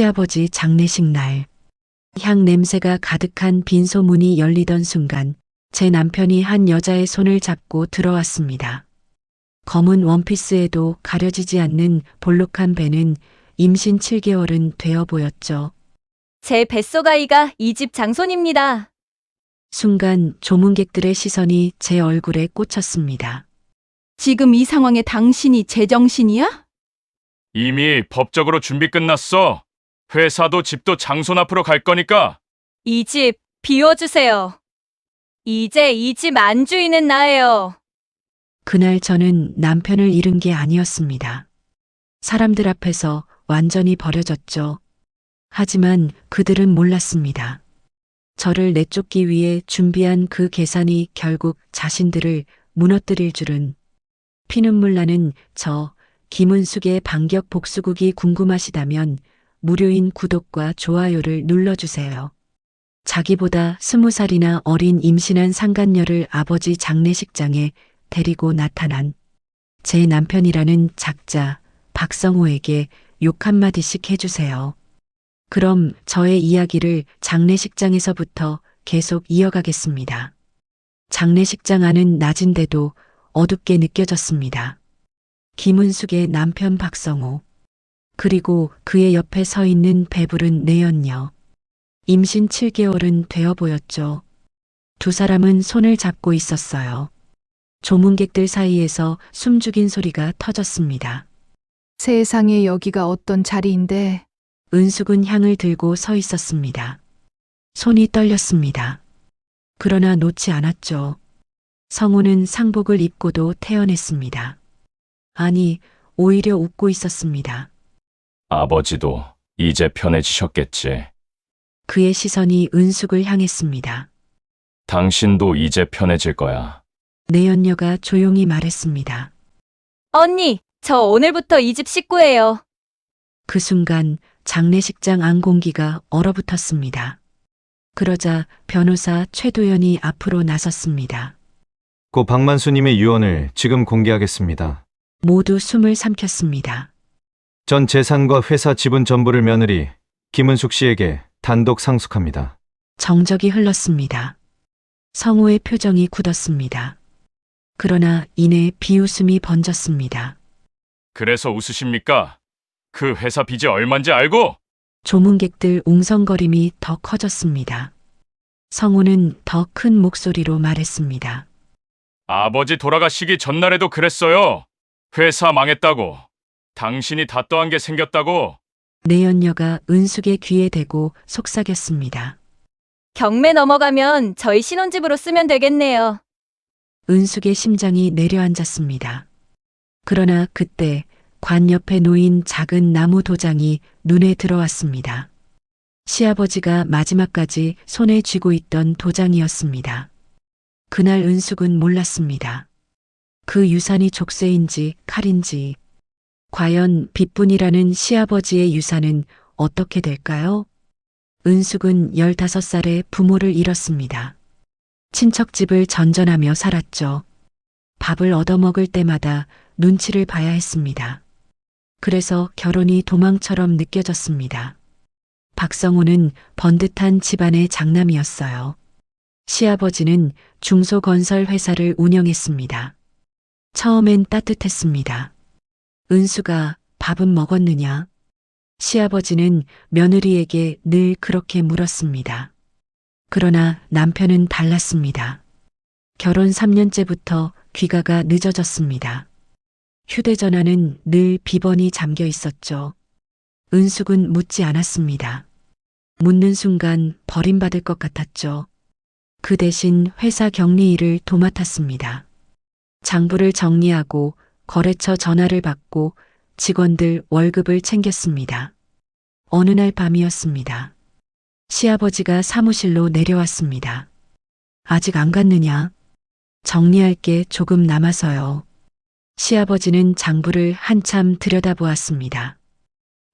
시아버지 장례식 날, 향 냄새가 가득한 빈소문이 열리던 순간 제 남편이 한 여자의 손을 잡고 들어왔습니다. 검은 원피스에도 가려지지 않는 볼록한 배는 임신 7개월은 되어 보였죠. 제 뱃속아이가 이 집 장손입니다. 순간 조문객들의 시선이 제 얼굴에 꽂혔습니다. 지금 이 상황에 당신이 제정신이야? 이미 법적으로 준비 끝났어. 회사도 집도 장손 앞으로 갈 거니까. 이 집 비워주세요. 이제 이 집 안주인은 나예요. 그날 저는 남편을 잃은 게 아니었습니다. 사람들 앞에서 완전히 버려졌죠. 하지만 그들은 몰랐습니다. 저를 내쫓기 위해 준비한 그 계산이 결국 자신들을 무너뜨릴 줄은. 피눈물 나는 저 김은숙의 반격 복수극이 궁금하시다면 무료인 구독과 좋아요를 눌러주세요. 자기보다 20살이나 어린 임신한 상간녀를 아버지 장례식장에 데리고 나타난 제 남편이라는 작자 박성호에게 욕 한마디씩 해주세요. 그럼 저의 이야기를 장례식장에서부터 계속 이어가겠습니다. 장례식장 안은 낮인데도 어둡게 느껴졌습니다. 김은숙의 남편 박성호, 그리고 그의 옆에 서 있는 배부른 내연녀. 임신 7개월은 되어 보였죠. 두 사람은 손을 잡고 있었어요. 조문객들 사이에서 숨죽인 소리가 터졌습니다. 세상에 여기가 어떤 자리인데. 은숙은 향을 들고 서 있었습니다. 손이 떨렸습니다. 그러나 놓지 않았죠. 성우는 상복을 입고도 태어냈습니다. 아니, 오히려 웃고 있었습니다. 아버지도 이제 편해지셨겠지. 그의 시선이 은숙을 향했습니다. 당신도 이제 편해질 거야. 내연녀가 조용히 말했습니다. 언니, 저 오늘부터 이 집 식구예요. 그 순간 장례식장 안 공기가 얼어붙었습니다. 그러자 변호사 최도연이 앞으로 나섰습니다. 고 박만수님의 유언을 지금 공개하겠습니다. 모두 숨을 삼켰습니다. 전 재산과 회사 지분 전부를 며느리 김은숙 씨에게 단독 상속합니다. 정적이 흘렀습니다. 성우의 표정이 굳었습니다. 그러나 이내 비웃음이 번졌습니다. 그래서 웃으십니까? 그 회사 빚이 얼만지 알고? 조문객들 웅성거림이 더 커졌습니다. 성우는 더 큰 목소리로 말했습니다. 아버지 돌아가시기 전날에도 그랬어요. 회사 망했다고. 당신이 다 떠한 게 생겼다고. 내연녀가 은숙의 귀에 대고 속삭였습니다. 경매 넘어가면 저희 신혼집으로 쓰면 되겠네요. 은숙의 심장이 내려앉았습니다. 그러나 그때 관 옆에 놓인 작은 나무 도장이 눈에 들어왔습니다. 시아버지가 마지막까지 손에 쥐고 있던 도장이었습니다. 그날 은숙은 몰랐습니다. 그 유산이 족쇄인지 칼인지, 과연 빚뿐이라는 시아버지의 유산은 어떻게 될까요? 은숙은 15살에 부모를 잃었습니다. 친척집을 전전하며 살았죠. 밥을 얻어먹을 때마다 눈치를 봐야 했습니다. 그래서 결혼이 도망처럼 느껴졌습니다. 박성호는 번듯한 집안의 장남이었어요. 시아버지는 중소건설 회사를 운영했습니다. 처음엔 따뜻했습니다. 은수가 밥은 먹었느냐? 시아버지는 며느리에게 늘 그렇게 물었습니다. 그러나 남편은 달랐습니다. 결혼 3년째부터 귀가가 늦어졌습니다. 휴대전화는 늘 비번이 잠겨 있었죠. 은숙은 묻지 않았습니다. 묻는 순간 버림받을 것 같았죠. 그 대신 회사 격리 일을 도맡았습니다. 장부를 정리하고 거래처 전화를 받고 직원들 월급을 챙겼습니다. 어느 날 밤이었습니다. 시아버지가 사무실로 내려왔습니다. 아직 안 갔느냐? 정리할 게 조금 남아서요. 시아버지는 장부를 한참 들여다보았습니다.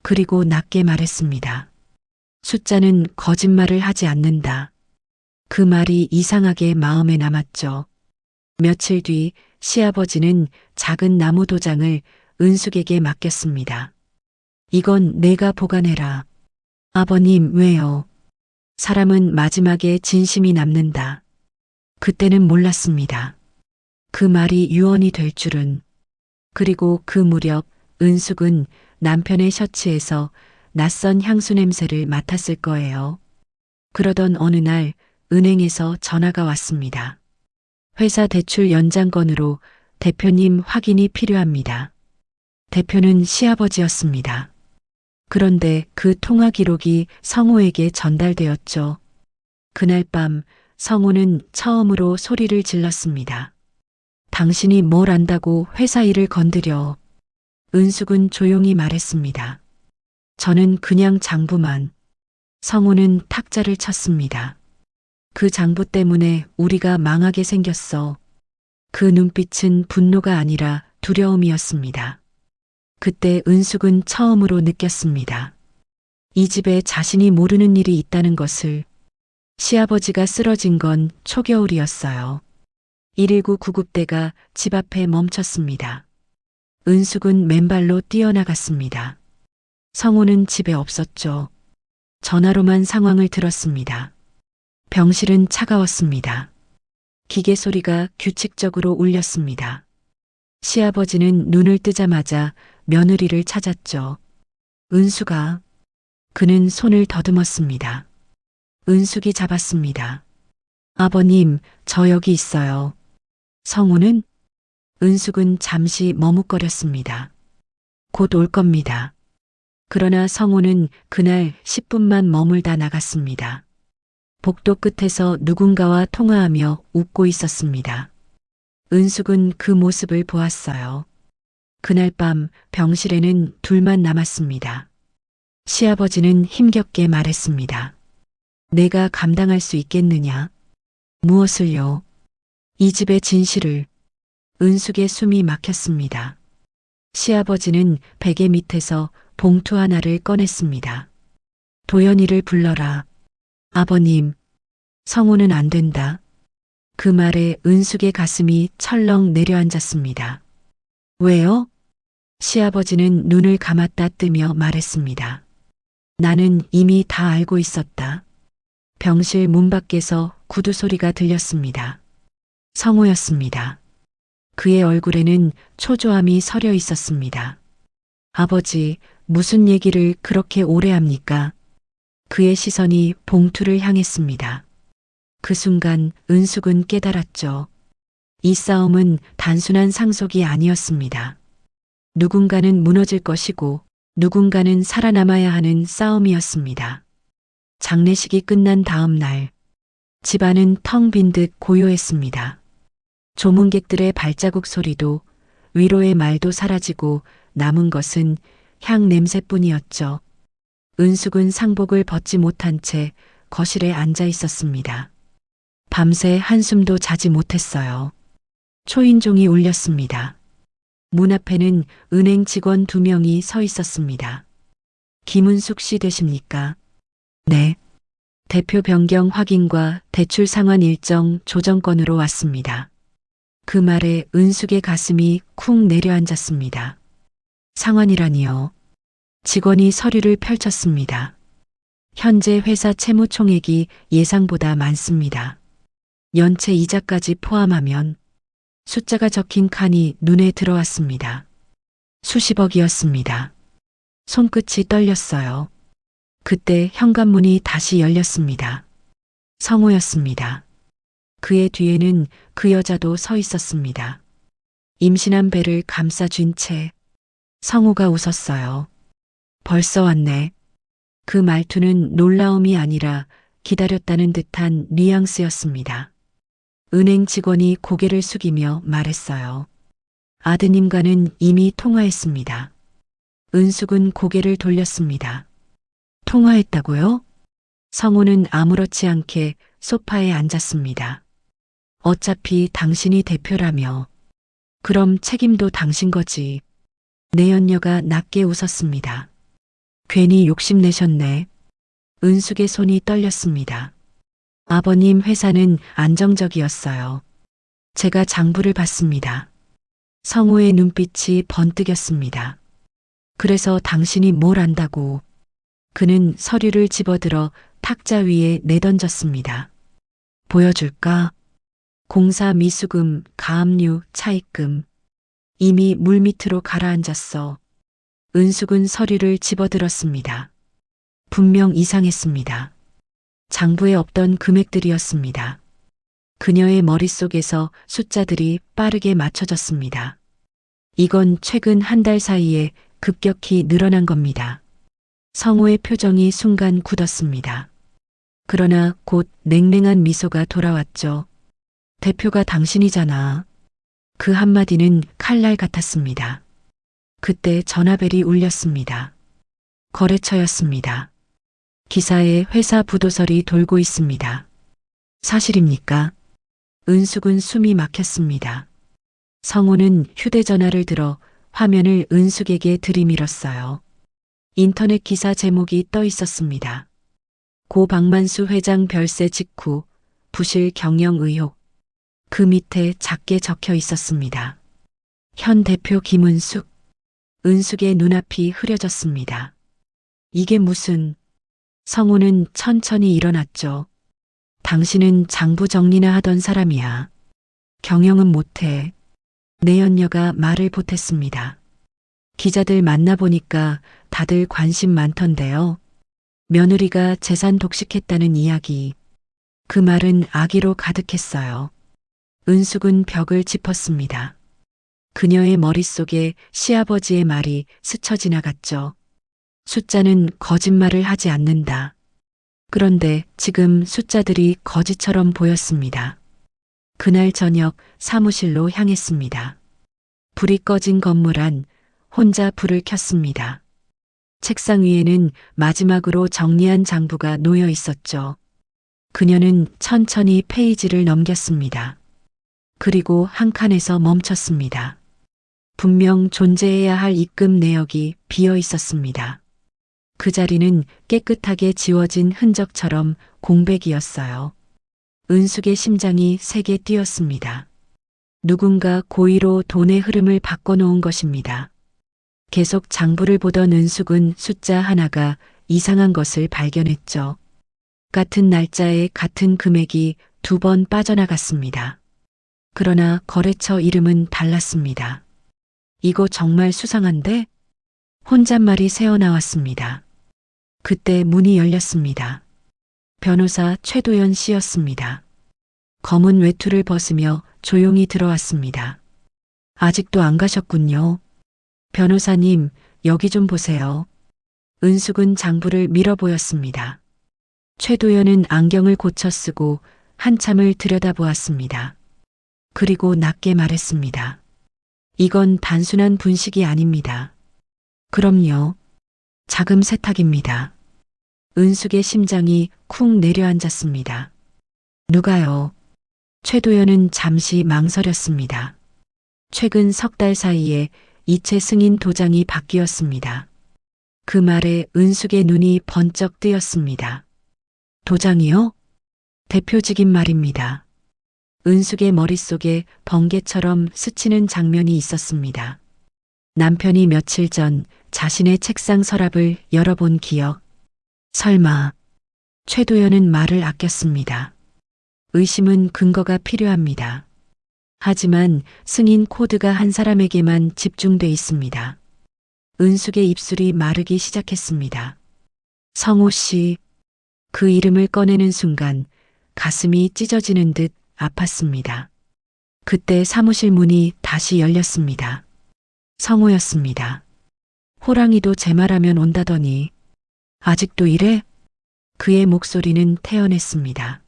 그리고 낮게 말했습니다. 숫자는 거짓말을 하지 않는다. 그 말이 이상하게 마음에 남았죠. 며칠 뒤 시아버지는 작은 나무 도장을 은숙에게 맡겼습니다. 이건 내가 보관해라. 아버님, 왜요? 사람은 마지막에 진심이 남는다. 그때는 몰랐습니다. 그 말이 유언이 될 줄은. 그리고 그 무렵 은숙은 남편의 셔츠에서 낯선 향수 냄새를 맡았을 거예요. 그러던 어느 날 은행에서 전화가 왔습니다. 회사 대출 연장건으로 대표님 확인이 필요합니다. 대표는 시아버지였습니다. 그런데 그 통화 기록이 성호에게 전달되었죠. 그날 밤 성호는 처음으로 소리를 질렀습니다. 당신이 뭘 안다고 회사 일을 건드려. 은숙은 조용히 말했습니다. 저는 그냥 장부만. 성호는 탁자를 쳤습니다. 그 장부 때문에 우리가 망하게 생겼어. 그 눈빛은 분노가 아니라 두려움이었습니다. 그때 은숙은 처음으로 느꼈습니다. 이 집에 자신이 모르는 일이 있다는 것을. 시아버지가 쓰러진 건 초겨울이었어요. 119 구급대가 집 앞에 멈췄습니다. 은숙은 맨발로 뛰어나갔습니다. 성호는 집에 없었죠. 전화로만 상황을 들었습니다. 병실은 차가웠습니다. 기계 소리가 규칙적으로 울렸습니다. 시아버지는 눈을 뜨자마자 며느리를 찾았죠. 은숙아. 그는 손을 더듬었습니다. 은숙이 잡았습니다. 아버님, 저 여기 있어요. 성우는? 은숙은 잠시 머뭇거렸습니다. 곧 올 겁니다. 그러나 성우는 그날 10분만 머물다 나갔습니다. 복도 끝에서 누군가와 통화하며 웃고 있었습니다. 은숙은 그 모습을 보았어요. 그날 밤 병실에는 둘만 남았습니다. 시아버지는 힘겹게 말했습니다. 내가 감당할 수 있겠느냐? 무엇을요? 이 집의 진실을. 은숙의 숨이 막혔습니다. 시아버지는 베개 밑에서 봉투 하나를 꺼냈습니다. 도연이를 불러라. 아버님. 성우는 안 된다. 그 말에 은숙의 가슴이 철렁 내려앉았습니다. 왜요? 시아버지는 눈을 감았다 뜨며 말했습니다. 나는 이미 다 알고 있었다. 병실 문 밖에서 구두 소리가 들렸습니다. 성우였습니다. 그의 얼굴에는 초조함이 서려 있었습니다. 아버지, 무슨 얘기를 그렇게 오래 합니까? 그의 시선이 봉투를 향했습니다. 그 순간 은숙은 깨달았죠. 이 싸움은 단순한 상속이 아니었습니다. 누군가는 무너질 것이고 누군가는 살아남아야 하는 싸움이었습니다. 장례식이 끝난 다음 날, 집안은 텅 빈 듯 고요했습니다. 조문객들의 발자국 소리도 위로의 말도 사라지고 남은 것은 향 냄새뿐이었죠. 은숙은 상복을 벗지 못한 채 거실에 앉아 있었습니다. 밤새 한숨도 자지 못했어요. 초인종이 울렸습니다. 문 앞에는 은행 직원 2명이 서 있었습니다. 김은숙 씨 되십니까? 네. 대표 변경 확인과 대출 상환 일정 조정건으로 왔습니다. 그 말에 은숙의 가슴이 쿵 내려앉았습니다. 상환이라니요. 직원이 서류를 펼쳤습니다. 현재 회사 채무 총액이 예상보다 많습니다. 연체 이자까지 포함하면 숫자가 적힌 칸이 눈에 들어왔습니다. 수십억이었습니다. 손끝이 떨렸어요. 그때 현관문이 다시 열렸습니다. 성호였습니다. 그의 뒤에는 그 여자도 서 있었습니다. 임신한 배를 감싸쥔 채 성호가 웃었어요. 벌써 왔네. 그 말투는 놀라움이 아니라 기다렸다는 듯한 뉘앙스였습니다. 은행 직원이 고개를 숙이며 말했어요. 아드님과는 이미 통화했습니다. 은숙은 고개를 돌렸습니다. 통화했다고요? 성우는 아무렇지 않게 소파에 앉았습니다. 어차피 당신이 대표라며. 그럼 책임도 당신 거지. 내연녀가 낮게 웃었습니다. 괜히 욕심내셨네. 은숙의 손이 떨렸습니다. 아버님 회사는 안정적이었어요. 제가 장부를 봤습니다. 성우의 눈빛이 번뜩였습니다. 그래서 당신이 뭘 안다고. 그는 서류를 집어들어 탁자 위에 내던졌습니다. 보여줄까? 공사 미수금, 가압류, 차입금. 이미 물밑으로 가라앉았어. 은숙은 서류를 집어들었습니다. 분명 이상했습니다. 장부에 없던 금액들이었습니다. 그녀의 머릿속에서 숫자들이 빠르게 맞춰졌습니다. 이건 최근 한 달 사이에 급격히 늘어난 겁니다. 성호의 표정이 순간 굳었습니다. 그러나 곧 냉랭한 미소가 돌아왔죠. 대표가 당신이잖아. 그 한마디는 칼날 같았습니다. 그때 전화벨이 울렸습니다. 거래처였습니다. 기사에 회사 부도설이 돌고 있습니다. 사실입니까? 은숙은 숨이 막혔습니다. 성호는 휴대전화를 들어 화면을 은숙에게 들이밀었어요. 인터넷 기사 제목이 떠 있었습니다. 고 박만수 회장 별세 직후 부실 경영 의혹. 그 밑에 작게 적혀 있었습니다. 현 대표 김은숙. 은숙의 눈앞이 흐려졌습니다. 이게 무슨... 성호는 천천히 일어났죠. 당신은 장부 정리나 하던 사람이야. 경영은 못해. 내연녀가 말을 보탰습니다. 기자들 만나보니까 다들 관심 많던데요. 며느리가 재산 독식했다는 이야기. 그 말은 악의로 가득했어요. 은숙은 벽을 짚었습니다. 그녀의 머릿속에 시아버지의 말이 스쳐 지나갔죠. 숫자는 거짓말을 하지 않는다. 그런데 지금 숫자들이 거짓처럼 보였습니다. 그날 저녁 사무실로 향했습니다. 불이 꺼진 건물 안 혼자 불을 켰습니다. 책상 위에는 마지막으로 정리한 장부가 놓여 있었죠. 그녀는 천천히 페이지를 넘겼습니다. 그리고 한 칸에서 멈췄습니다. 분명 존재해야 할 입금 내역이 비어 있었습니다. 그 자리는 깨끗하게 지워진 흔적처럼 공백이었어요. 은숙의 심장이 세게 뛰었습니다. 누군가 고의로 돈의 흐름을 바꿔놓은 것입니다. 계속 장부를 보던 은숙은 숫자 하나가 이상한 것을 발견했죠. 같은 날짜에 같은 금액이 2번 빠져나갔습니다. 그러나 거래처 이름은 달랐습니다. 이거 정말 수상한데? 혼잣말이 새어나왔습니다. 그때 문이 열렸습니다. 변호사 최도연 씨였습니다. 검은 외투를 벗으며 조용히 들어왔습니다. 아직도 안 가셨군요. 변호사님, 여기 좀 보세요. 은숙은 장부를 밀어 보였습니다. 최도연은 안경을 고쳐 쓰고 한참을 들여다보았습니다. 그리고 낮게 말했습니다. 이건 단순한 분식이 아닙니다. 그럼요. 자금 세탁입니다. 은숙의 심장이 쿵 내려앉았습니다. 누가요? 최도연은 잠시 망설였습니다. 최근 석 달 사이에 이체 승인 도장이 바뀌었습니다. 그 말에 은숙의 눈이 번쩍 뜨였습니다. 도장이요? 대표직인 말입니다. 은숙의 머릿속에 번개처럼 스치는 장면이 있었습니다. 남편이 며칠 전 자신의 책상 서랍을 열어본 기억. 설마. 최도연은 말을 아꼈습니다. 의심은 근거가 필요합니다. 하지만 승인 코드가 한 사람에게만 집중돼 있습니다. 은숙의 입술이 마르기 시작했습니다. 성호 씨. 그 이름을 꺼내는 순간 가슴이 찢어지는 듯 아팠습니다. 그때 사무실 문이 다시 열렸습니다. 성호였습니다. 호랑이도 제 말하면 온다더니 아직도 이래? 그의 목소리는 태연했습니다.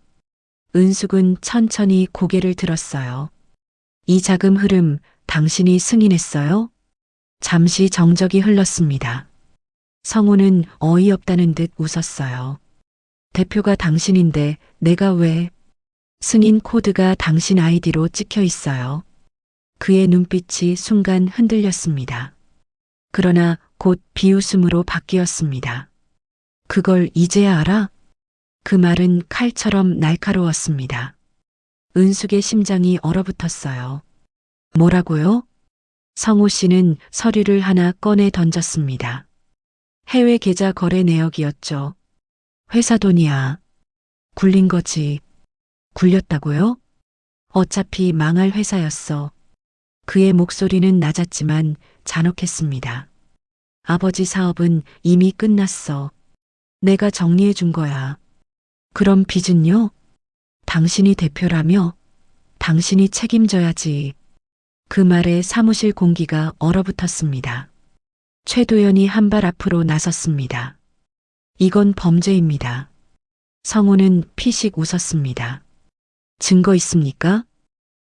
은숙은 천천히 고개를 들었어요. 이 자금 흐름 당신이 승인했어요? 잠시 정적이 흘렀습니다. 성호는 어이없다는 듯 웃었어요. 대표가 당신인데 내가 왜... 승인 코드가 당신 아이디로 찍혀 있어요. 그의 눈빛이 순간 흔들렸습니다. 그러나 곧 비웃음으로 바뀌었습니다. 그걸 이제야 알아? 그 말은 칼처럼 날카로웠습니다. 은숙의 심장이 얼어붙었어요. 뭐라고요? 성호 씨는 서류를 하나 꺼내 던졌습니다. 해외 계좌 거래 내역이었죠. 회사 돈이야. 굴린 거지. 굴렸다고요? 어차피 망할 회사였어. 그의 목소리는 낮았지만 잔혹했습니다. 아버지 사업은 이미 끝났어. 내가 정리해 준 거야. 그럼 빚은요? 당신이 대표라며? 당신이 책임져야지. 그 말에 사무실 공기가 얼어붙었습니다. 최도연이 한 발 앞으로 나섰습니다. 이건 범죄입니다. 성우는 피식 웃었습니다. 증거 있습니까?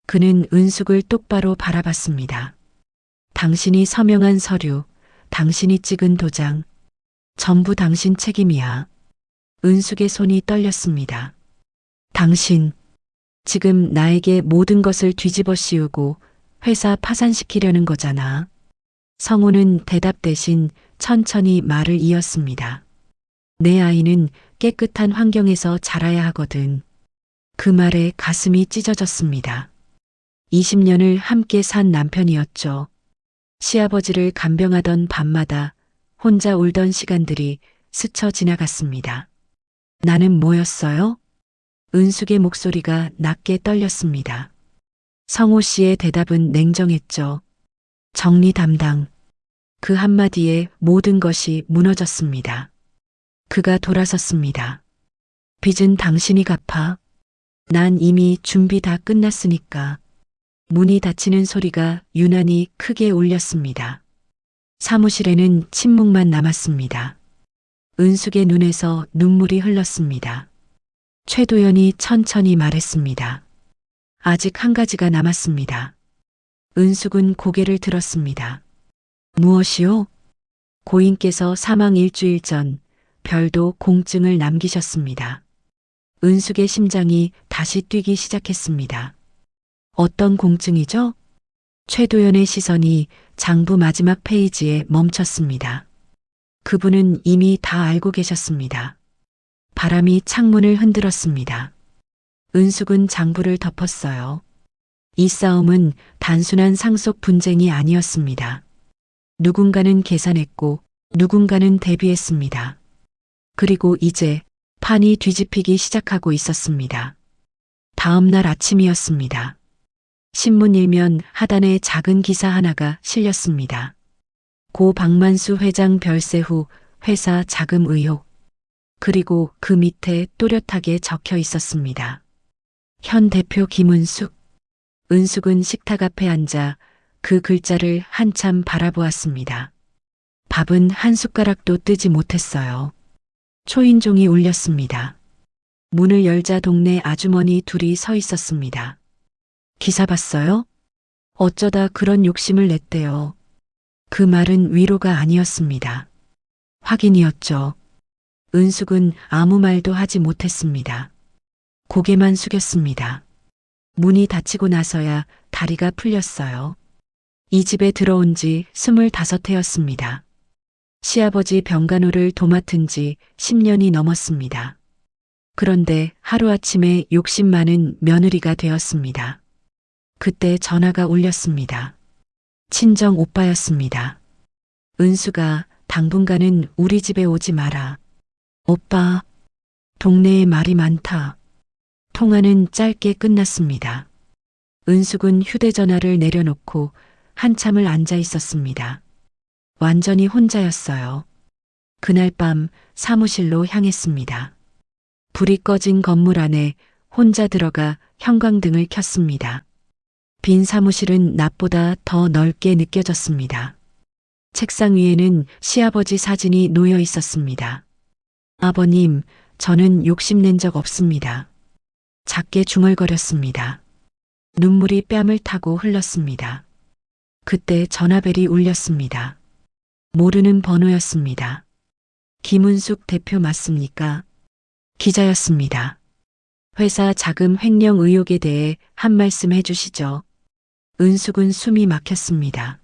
그는 은숙을 똑바로 바라봤습니다. 당신이 서명한 서류, 당신이 찍은 도장, 전부 당신 책임이야. 은숙의 손이 떨렸습니다. 당신, 지금 나에게 모든 것을 뒤집어 씌우고 회사 파산시키려는 거잖아. 성우는 대답 대신 천천히 말을 이었습니다. 내 아이는 깨끗한 환경에서 자라야 하거든. 그 말에 가슴이 찢어졌습니다. 20년을 함께 산 남편이었죠. 시아버지를 간병하던 밤마다 혼자 울던 시간들이 스쳐 지나갔습니다. 나는 뭐였어요? 은숙의 목소리가 낮게 떨렸습니다. 성호 씨의 대답은 냉정했죠. 정리 담당. 그 한마디에 모든 것이 무너졌습니다. 그가 돌아섰습니다. 빚은 당신이 갚아. 난 이미 준비 다 끝났으니까. 문이 닫히는 소리가 유난히 크게 울렸습니다. 사무실에는 침묵만 남았습니다. 은숙의 눈에서 눈물이 흘렀습니다. 최도연이 천천히 말했습니다. 아직 한 가지가 남았습니다. 은숙은 고개를 들었습니다. 무엇이요? 고인께서 사망 일주일 전 별도 공증을 남기셨습니다. 은숙의 심장이 다시 뛰기 시작했습니다. 어떤 공증이죠? 최도연의 시선이 장부 마지막 페이지에 멈췄습니다. 그분은 이미 다 알고 계셨습니다. 바람이 창문을 흔들었습니다. 은숙은 장부를 덮었어요. 이 싸움은 단순한 상속 분쟁이 아니었습니다. 누군가는 계산했고 누군가는 대비했습니다. 그리고 이제 판이 뒤집히기 시작하고 있었습니다. 다음 날 아침이었습니다. 신문 일면 하단에 작은 기사 하나가 실렸습니다. 고 박만수 회장 별세 후 회사 자금 의혹. 그리고 그 밑에 또렷하게 적혀 있었습니다. 현 대표 김은숙. 은숙은 식탁 앞에 앉아 그 글자를 한참 바라보았습니다. 밥은 한 숟가락도 뜨지 못했어요. 초인종이 울렸습니다. 문을 열자 동네 아주머니 둘이 서 있었습니다. 기사 봤어요? 어쩌다 그런 욕심을 냈대요. 그 말은 위로가 아니었습니다. 확인이었죠. 은숙은 아무 말도 하지 못했습니다. 고개만 숙였습니다. 문이 닫히고 나서야 다리가 풀렸어요. 이 집에 들어온 지 25해였습니다. 시아버지 병간호를 도맡은 지 10년이 넘었습니다. 그런데 하루아침에 욕심 많은 며느리가 되었습니다. 그때 전화가 울렸습니다. 친정 오빠였습니다. 은수가 당분간은 우리 집에 오지 마라. 오빠, 동네에 말이 많다. 통화는 짧게 끝났습니다. 은숙은 휴대전화를 내려놓고 한참을 앉아 있었습니다. 완전히 혼자였어요. 그날 밤 사무실로 향했습니다. 불이 꺼진 건물 안에 혼자 들어가 형광등을 켰습니다. 빈 사무실은 낮보다 더 넓게 느껴졌습니다. 책상 위에는 시아버지 사진이 놓여 있었습니다. 아버님, 저는 욕심낸 적 없습니다. 작게 중얼거렸습니다. 눈물이 뺨을 타고 흘렀습니다. 그때 전화벨이 울렸습니다. 모르는 번호였습니다. 김은숙 대표 맞습니까? 기자였습니다. 회사 자금 횡령 의혹에 대해 한 말씀 해주시죠. 은숙은 숨이 막혔습니다.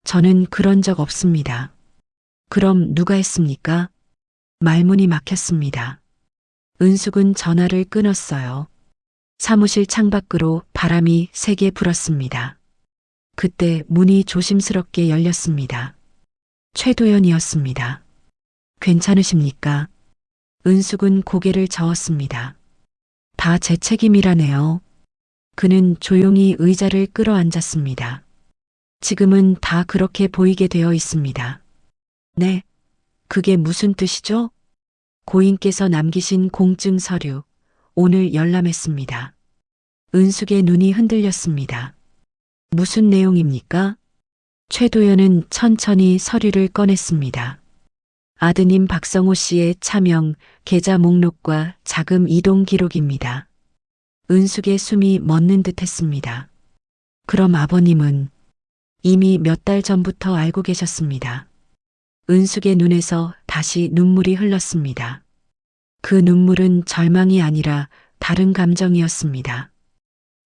저는 그런 적 없습니다. 그럼 누가 했습니까? 말문이 막혔습니다. 은숙은 전화를 끊었어요. 사무실 창밖으로 바람이 세게 불었습니다. 그때 문이 조심스럽게 열렸습니다. 최도연이었습니다. 괜찮으십니까? 은숙은 고개를 저었습니다. 다 제 책임이라네요. 그는 조용히 의자를 끌어앉았습니다. 지금은 다 그렇게 보이게 되어 있습니다. 네, 그게 무슨 뜻이죠? 고인께서 남기신 공증 서류, 오늘 열람했습니다. 은숙의 눈이 흔들렸습니다. 무슨 내용입니까? 최도연은 천천히 서류를 꺼냈습니다. 아드님 박성호 씨의 차명, 계좌 목록과 자금 이동 기록입니다. 은숙의 숨이 멎는 듯 했습니다. 그럼 아버님은 이미 몇 달 전부터 알고 계셨습니다. 은숙의 눈에서 다시 눈물이 흘렀습니다. 그 눈물은 절망이 아니라 다른 감정이었습니다.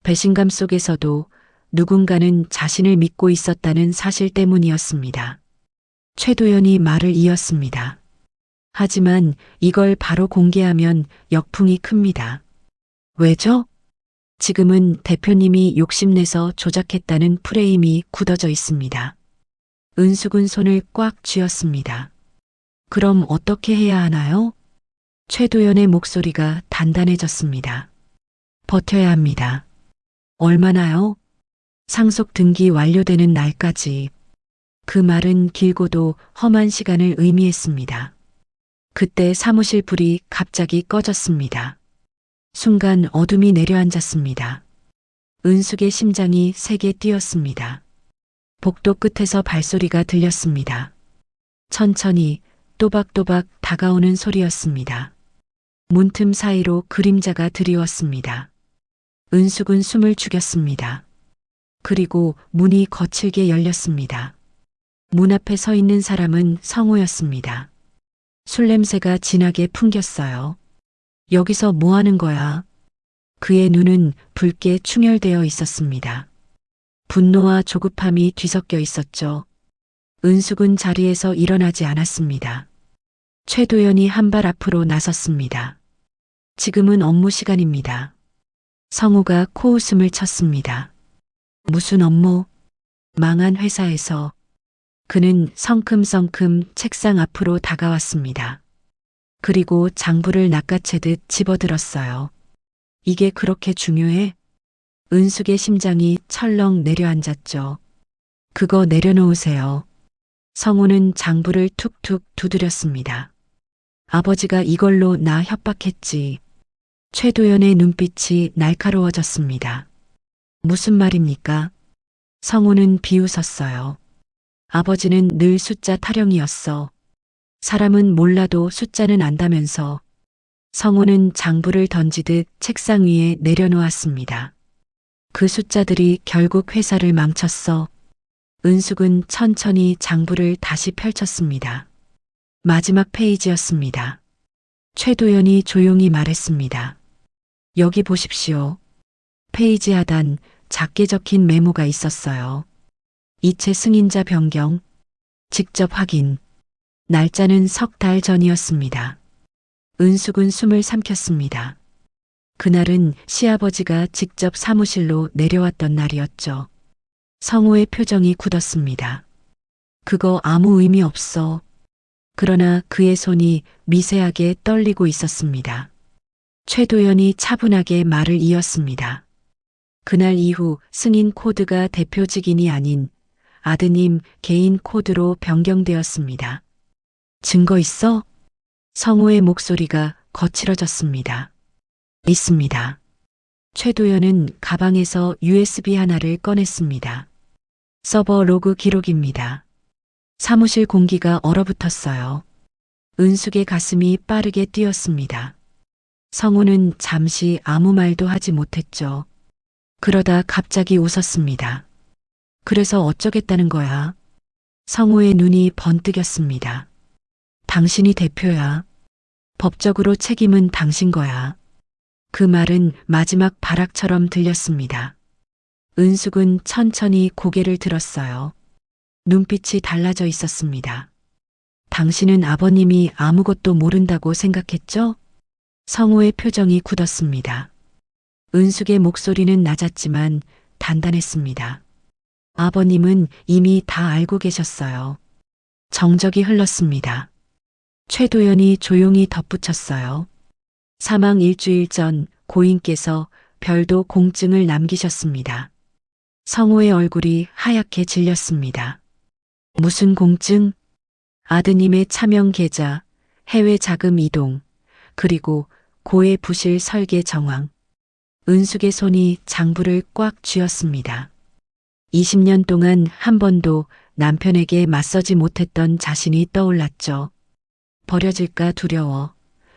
배신감 속에서도 누군가는 자신을 믿고 있었다는 사실 때문이었습니다. 최도연이 말을 이었습니다. 하지만 이걸 바로 공개하면 역풍이 큽니다. 왜죠? 지금은 대표님이 욕심내서 조작했다는 프레임이 굳어져 있습니다. 은숙은 손을 꽉 쥐었습니다. 그럼 어떻게 해야 하나요? 최도연의 목소리가 단단해졌습니다. 버텨야 합니다. 얼마나요? 상속 등기 완료되는 날까지. 그 말은 길고도 험한 시간을 의미했습니다. 그때 사무실 불이 갑자기 꺼졌습니다. 순간 어둠이 내려앉았습니다. 은숙의 심장이 세게 뛰었습니다. 복도 끝에서 발소리가 들렸습니다. 천천히 또박또박 다가오는 소리였습니다. 문틈 사이로 그림자가 드리웠습니다. 은숙은 숨을 죽였습니다. 그리고 문이 거칠게 열렸습니다. 문 앞에 서 있는 사람은 성호였습니다. 술 냄새가 진하게 풍겼어요. 여기서 뭐 하는 거야? 그의 눈은 붉게 충혈되어 있었습니다. 분노와 조급함이 뒤섞여 있었죠. 은숙은 자리에서 일어나지 않았습니다. 최도연이 한 발 앞으로 나섰습니다. 지금은 업무 시간입니다. 성우가 코웃음을 쳤습니다. 무슨 업무? 망한 회사에서. 그는 성큼성큼 책상 앞으로 다가왔습니다. 그리고 장부를 낚아채듯 집어들었어요. 이게 그렇게 중요해? 은숙의 심장이 철렁 내려앉았죠. 그거 내려놓으세요. 성우는 장부를 툭툭 두드렸습니다. 아버지가 이걸로 나 협박했지. 최도연의 눈빛이 날카로워졌습니다. 무슨 말입니까? 성우는 비웃었어요. 아버지는 늘 숫자 타령이었어. 사람은 몰라도 숫자는 안다면서. 성우는 장부를 던지듯 책상 위에 내려놓았습니다. 그 숫자들이 결국 회사를 망쳤어. 은숙은 천천히 장부를 다시 펼쳤습니다. 마지막 페이지였습니다. 최도연이 조용히 말했습니다. 여기 보십시오. 페이지 하단 작게 적힌 메모가 있었어요. 이체 승인자 변경, 직접 확인. 날짜는 석 달 전이었습니다. 은숙은 숨을 삼켰습니다. 그날은 시아버지가 직접 사무실로 내려왔던 날이었죠. 성우의 표정이 굳었습니다. 그거 아무 의미 없어. 그러나 그의 손이 미세하게 떨리고 있었습니다. 최도연이 차분하게 말을 이었습니다. 그날 이후 승인 코드가 대표 직인이 아닌 아드님 개인 코드로 변경되었습니다. 증거 있어? 성우의 목소리가 거칠어졌습니다. 있습니다. 최도연은 가방에서 USB 하나를 꺼냈습니다. 서버 로그 기록입니다. 사무실 공기가 얼어붙었어요. 은숙의 가슴이 빠르게 뛰었습니다. 성우는 잠시 아무 말도 하지 못했죠. 그러다 갑자기 웃었습니다. 그래서 어쩌겠다는 거야? 성우의 눈이 번뜩였습니다. 당신이 대표야. 법적으로 책임은 당신 거야. 그 말은 마지막 발악처럼 들렸습니다. 은숙은 천천히 고개를 들었어요. 눈빛이 달라져 있었습니다. 당신은 아버님이 아무것도 모른다고 생각했죠? 성우의 표정이 굳었습니다. 은숙의 목소리는 낮았지만 단단했습니다. 아버님은 이미 다 알고 계셨어요. 정적이 흘렀습니다. 최도연이 조용히 덧붙였어요. 사망 일주일 전 고인께서 별도 공증을 남기셨습니다. 성호의 얼굴이 하얗게 질렸습니다. 무슨 공증? 아드님의 차명 계좌, 해외 자금 이동, 그리고 고의 부실 설계 정황. 은숙의 손이 장부를 꽉 쥐었습니다. 20년 동안 한 번도 남편에게 맞서지 못했던 자신이 떠올랐죠. 버려질까 두려워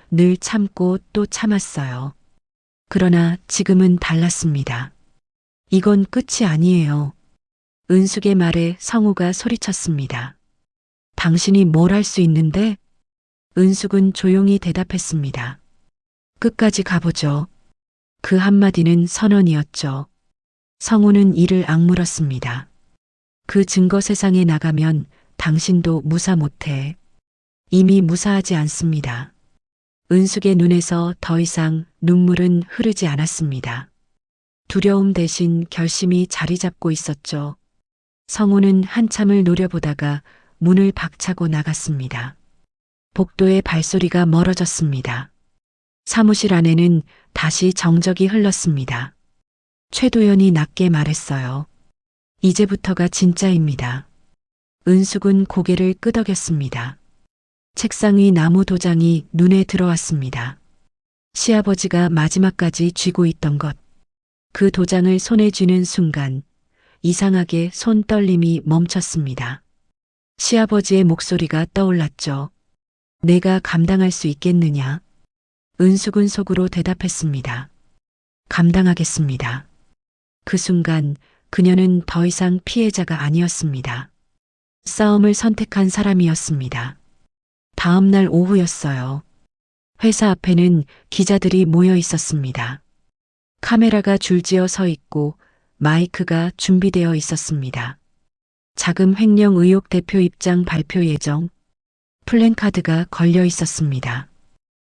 늘 참고 또 참았어요. 그러나 지금은 달랐습니다. 이건 끝이 아니에요. 은숙의 말에 성우가 소리쳤습니다. 당신이 뭘 할 수 있는데? 은숙은 조용히 대답했습니다. 끝까지 가보죠. 그 한마디는 선언이었죠. 성우는 이를 악물었습니다. 그 증거 세상에 나가면 당신도 무사 못해. 이미 무사하지 않습니다. 은숙의 눈에서 더 이상 눈물은 흐르지 않았습니다. 두려움 대신 결심이 자리 잡고 있었죠. 성우는 한참을 노려보다가 문을 박차고 나갔습니다. 복도의 발소리가 멀어졌습니다. 사무실 안에는 다시 정적이 흘렀습니다. 최도연이 낮게 말했어요. 이제부터가 진짜입니다. 은숙은 고개를 끄덕였습니다. 책상 위 나무 도장이 눈에 들어왔습니다. 시아버지가 마지막까지 쥐고 있던 것. 그 도장을 손에 쥐는 순간 이상하게 손 떨림이 멈췄습니다. 시아버지의 목소리가 떠올랐죠. 내가 감당할 수 있겠느냐? 은숙은 속으로 대답했습니다. 감당하겠습니다. 그 순간 그녀는 더 이상 피해자가 아니었습니다. 싸움을 선택한 사람이었습니다. 다음 날 오후였어요. 회사 앞에는 기자들이 모여 있었습니다. 카메라가 줄지어 서 있고 마이크가 준비되어 있었습니다. 자금 횡령 의혹 대표 입장 발표 예정. 플랜카드가 걸려 있었습니다.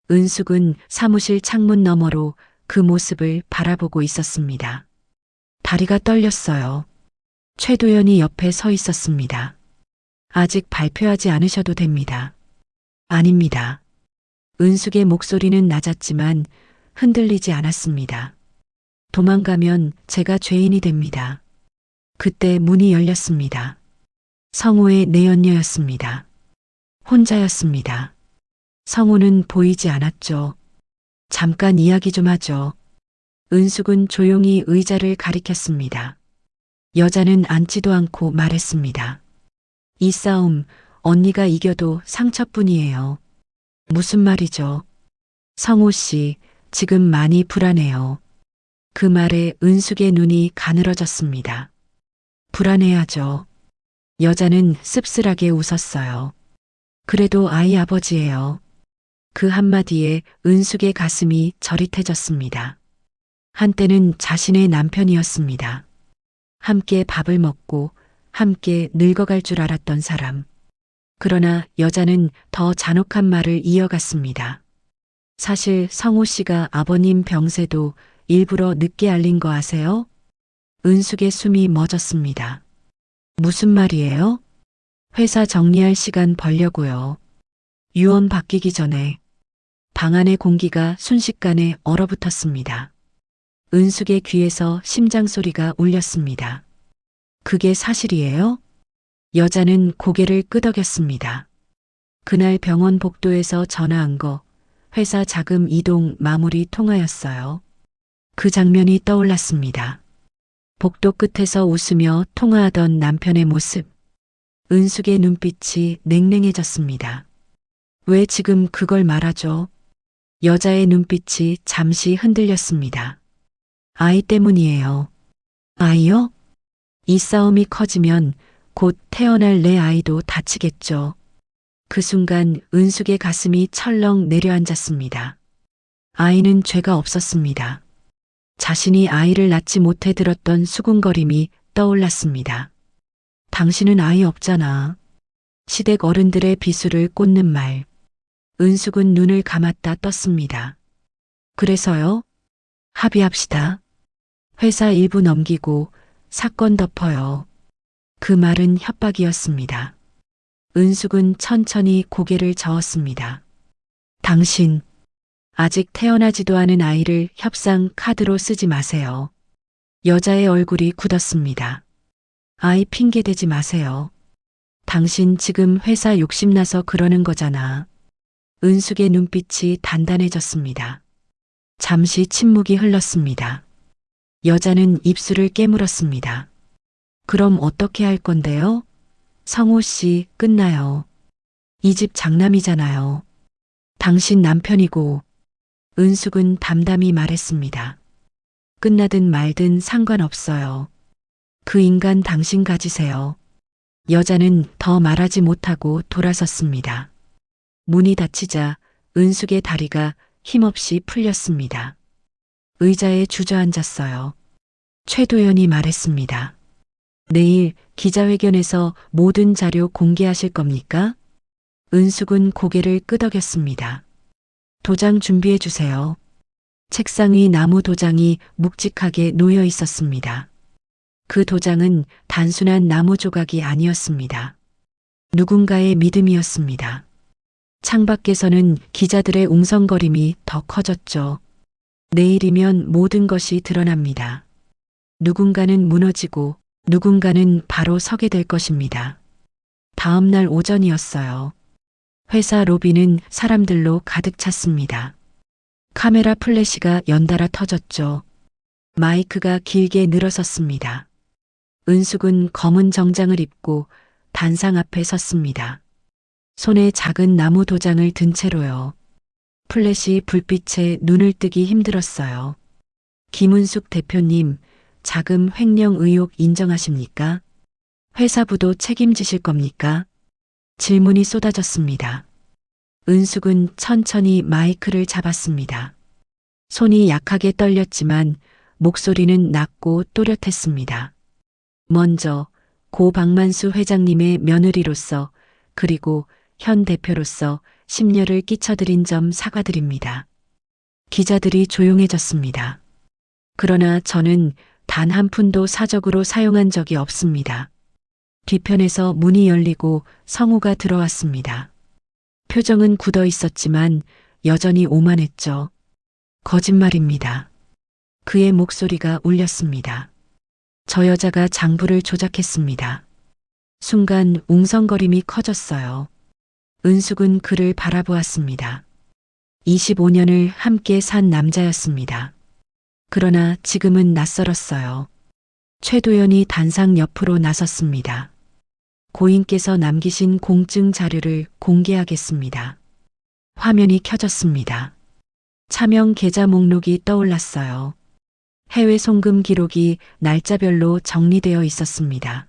은숙은 사무실 창문 너머로 그 모습을 바라보고 있었습니다. 다리가 떨렸어요. 최도연이 옆에 서 있었습니다. 아직 발표하지 않으셔도 됩니다. 아닙니다. 은숙의 목소리는 낮았지만 흔들리지 않았습니다. 도망가면 제가 죄인이 됩니다. 그때 문이 열렸습니다. 성우의 내연녀였습니다. 혼자였습니다. 성우는 보이지 않았죠. 잠깐 이야기 좀 하죠. 은숙은 조용히 의자를 가리켰습니다. 여자는 앉지도 않고 말했습니다. 이 싸움 언니가 이겨도 상처뿐이에요. 무슨 말이죠? 성우 씨, 지금 많이 불안해요. 그 말에 은숙의 눈이 가늘어졌습니다. 불안해하죠. 여자는 씁쓸하게 웃었어요. 그래도 아이 아버지예요. 그 한마디에 은숙의 가슴이 저릿해졌습니다. 한때는 자신의 남편이었습니다. 함께 밥을 먹고 함께 늙어갈 줄 알았던 사람. 그러나 여자는 더 잔혹한 말을 이어갔습니다. 사실 성우 씨가 아버님 병세도 일부러 늦게 알린 거 아세요? 은숙의 숨이 멎었습니다. 무슨 말이에요? 회사 정리할 시간 벌려고요. 유언 바뀌기 전에. 방 안의 공기가 순식간에 얼어붙었습니다. 은숙의 귀에서 심장 소리가 울렸습니다. 그게 사실이에요? 여자는 고개를 끄덕였습니다. 그날 병원 복도에서 전화한 거, 회사 자금 이동 마무리 통화였어요. 그 장면이 떠올랐습니다. 복도 끝에서 웃으며 통화하던 남편의 모습. 은숙의 눈빛이 냉랭해졌습니다. 왜 지금 그걸 말하죠? 여자의 눈빛이 잠시 흔들렸습니다. 아이 때문이에요. 아이요? 이 싸움이 커지면 곧 태어날 내 아이도 다치겠죠. 그 순간 은숙의 가슴이 철렁 내려앉았습니다. 아이는 죄가 없었습니다. 자신이 아이를 낳지 못해 들었던 수군거림이 떠올랐습니다. 당신은 아이 없잖아. 시댁 어른들의 비수를 꽂는 말. 은숙은 눈을 감았다 떴습니다. 그래서요? 합의합시다. 회사 일부 넘기고 사건 덮어요. 그 말은 협박이었습니다. 은숙은 천천히 고개를 저었습니다. 당신, 아직 태어나지도 않은 아이를 협상 카드로 쓰지 마세요. 여자의 얼굴이 굳었습니다. 아이 핑계대지 마세요. 당신 지금 회사 욕심나서 그러는 거잖아. 은숙의 눈빛이 단단해졌습니다. 잠시 침묵이 흘렀습니다. 여자는 입술을 깨물었습니다. 그럼 어떻게 할 건데요? 성호 씨, 끝나요. 이 집 장남이잖아요. 당신 남편이고. 은숙은 담담히 말했습니다. 끝나든 말든 상관없어요. 그 인간 당신 가지세요. 여자는 더 말하지 못하고 돌아섰습니다. 문이 닫히자 은숙의 다리가 힘없이 풀렸습니다. 의자에 주저앉았어요. 최도연이 말했습니다. 내일 기자회견에서 모든 자료 공개하실 겁니까? 은숙은 고개를 끄덕였습니다. 도장 준비해 주세요. 책상 위 나무 도장이 묵직하게 놓여 있었습니다. 그 도장은 단순한 나무 조각이 아니었습니다. 누군가의 믿음이었습니다. 창밖에서는 기자들의 웅성거림이 더 커졌죠. 내일이면 모든 것이 드러납니다. 누군가는 무너지고 누군가는 바로 서게 될 것입니다. 다음 날 오전이었어요. 회사 로비는 사람들로 가득 찼습니다. 카메라 플래시가 연달아 터졌죠. 마이크가 길게 늘어섰습니다. 은숙은 검은 정장을 입고 단상 앞에 섰습니다. 손에 작은 나무 도장을 든 채로요. 플래시 불빛에 눈을 뜨기 힘들었어요. 김은숙 대표님, 자금 횡령 의혹 인정하십니까? 회사부도 책임지실 겁니까? 질문이 쏟아졌습니다. 은숙은 천천히 마이크를 잡았습니다. 손이 약하게 떨렸지만 목소리는 낮고 또렷했습니다. 먼저 고 박만수 회장님의 며느리로서 그리고 현 대표로서 심려를 끼쳐드린 점 사과드립니다. 기자들이 조용해졌습니다. 그러나 저는 단 한 푼도 사적으로 사용한 적이 없습니다. 뒤편에서 문이 열리고 성우가 들어왔습니다. 표정은 굳어 있었지만 여전히 오만했죠. 거짓말입니다. 그의 목소리가 울렸습니다. 저 여자가 장부를 조작했습니다. 순간 웅성거림이 커졌어요. 은숙은 그를 바라보았습니다. 25년을 함께 산 남자였습니다. 그러나 지금은 낯설었어요. 최도연이 단상 옆으로 나섰습니다. 고인께서 남기신 공증 자료를 공개하겠습니다. 화면이 켜졌습니다. 차명 계좌 목록이 떠올랐어요. 해외 송금 기록이 날짜별로 정리되어 있었습니다.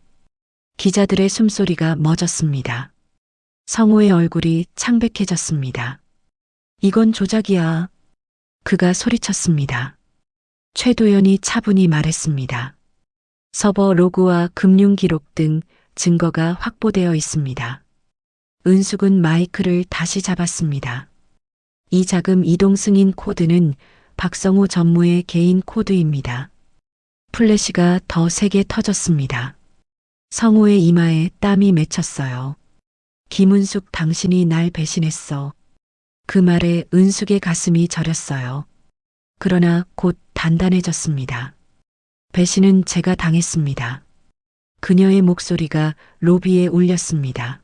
기자들의 숨소리가 멎었습니다. 성호의 얼굴이 창백해졌습니다. 이건 조작이야. 그가 소리쳤습니다. 최도연이 차분히 말했습니다. 서버 로그와 금융 기록 등 증거가 확보되어 있습니다. 은숙은 마이크를 다시 잡았습니다. 이 자금 이동 승인 코드는 박성호 전무의 개인 코드입니다. 플래시가 더 세게 터졌습니다. 성호의 이마에 땀이 맺혔어요. 김은숙, 당신이 날 배신했어. 그 말에 은숙의 가슴이 저렸어요. 그러나 곧 단단해졌습니다. 배신은 제가 당했습니다. 그녀의 목소리가 로비에 울렸습니다.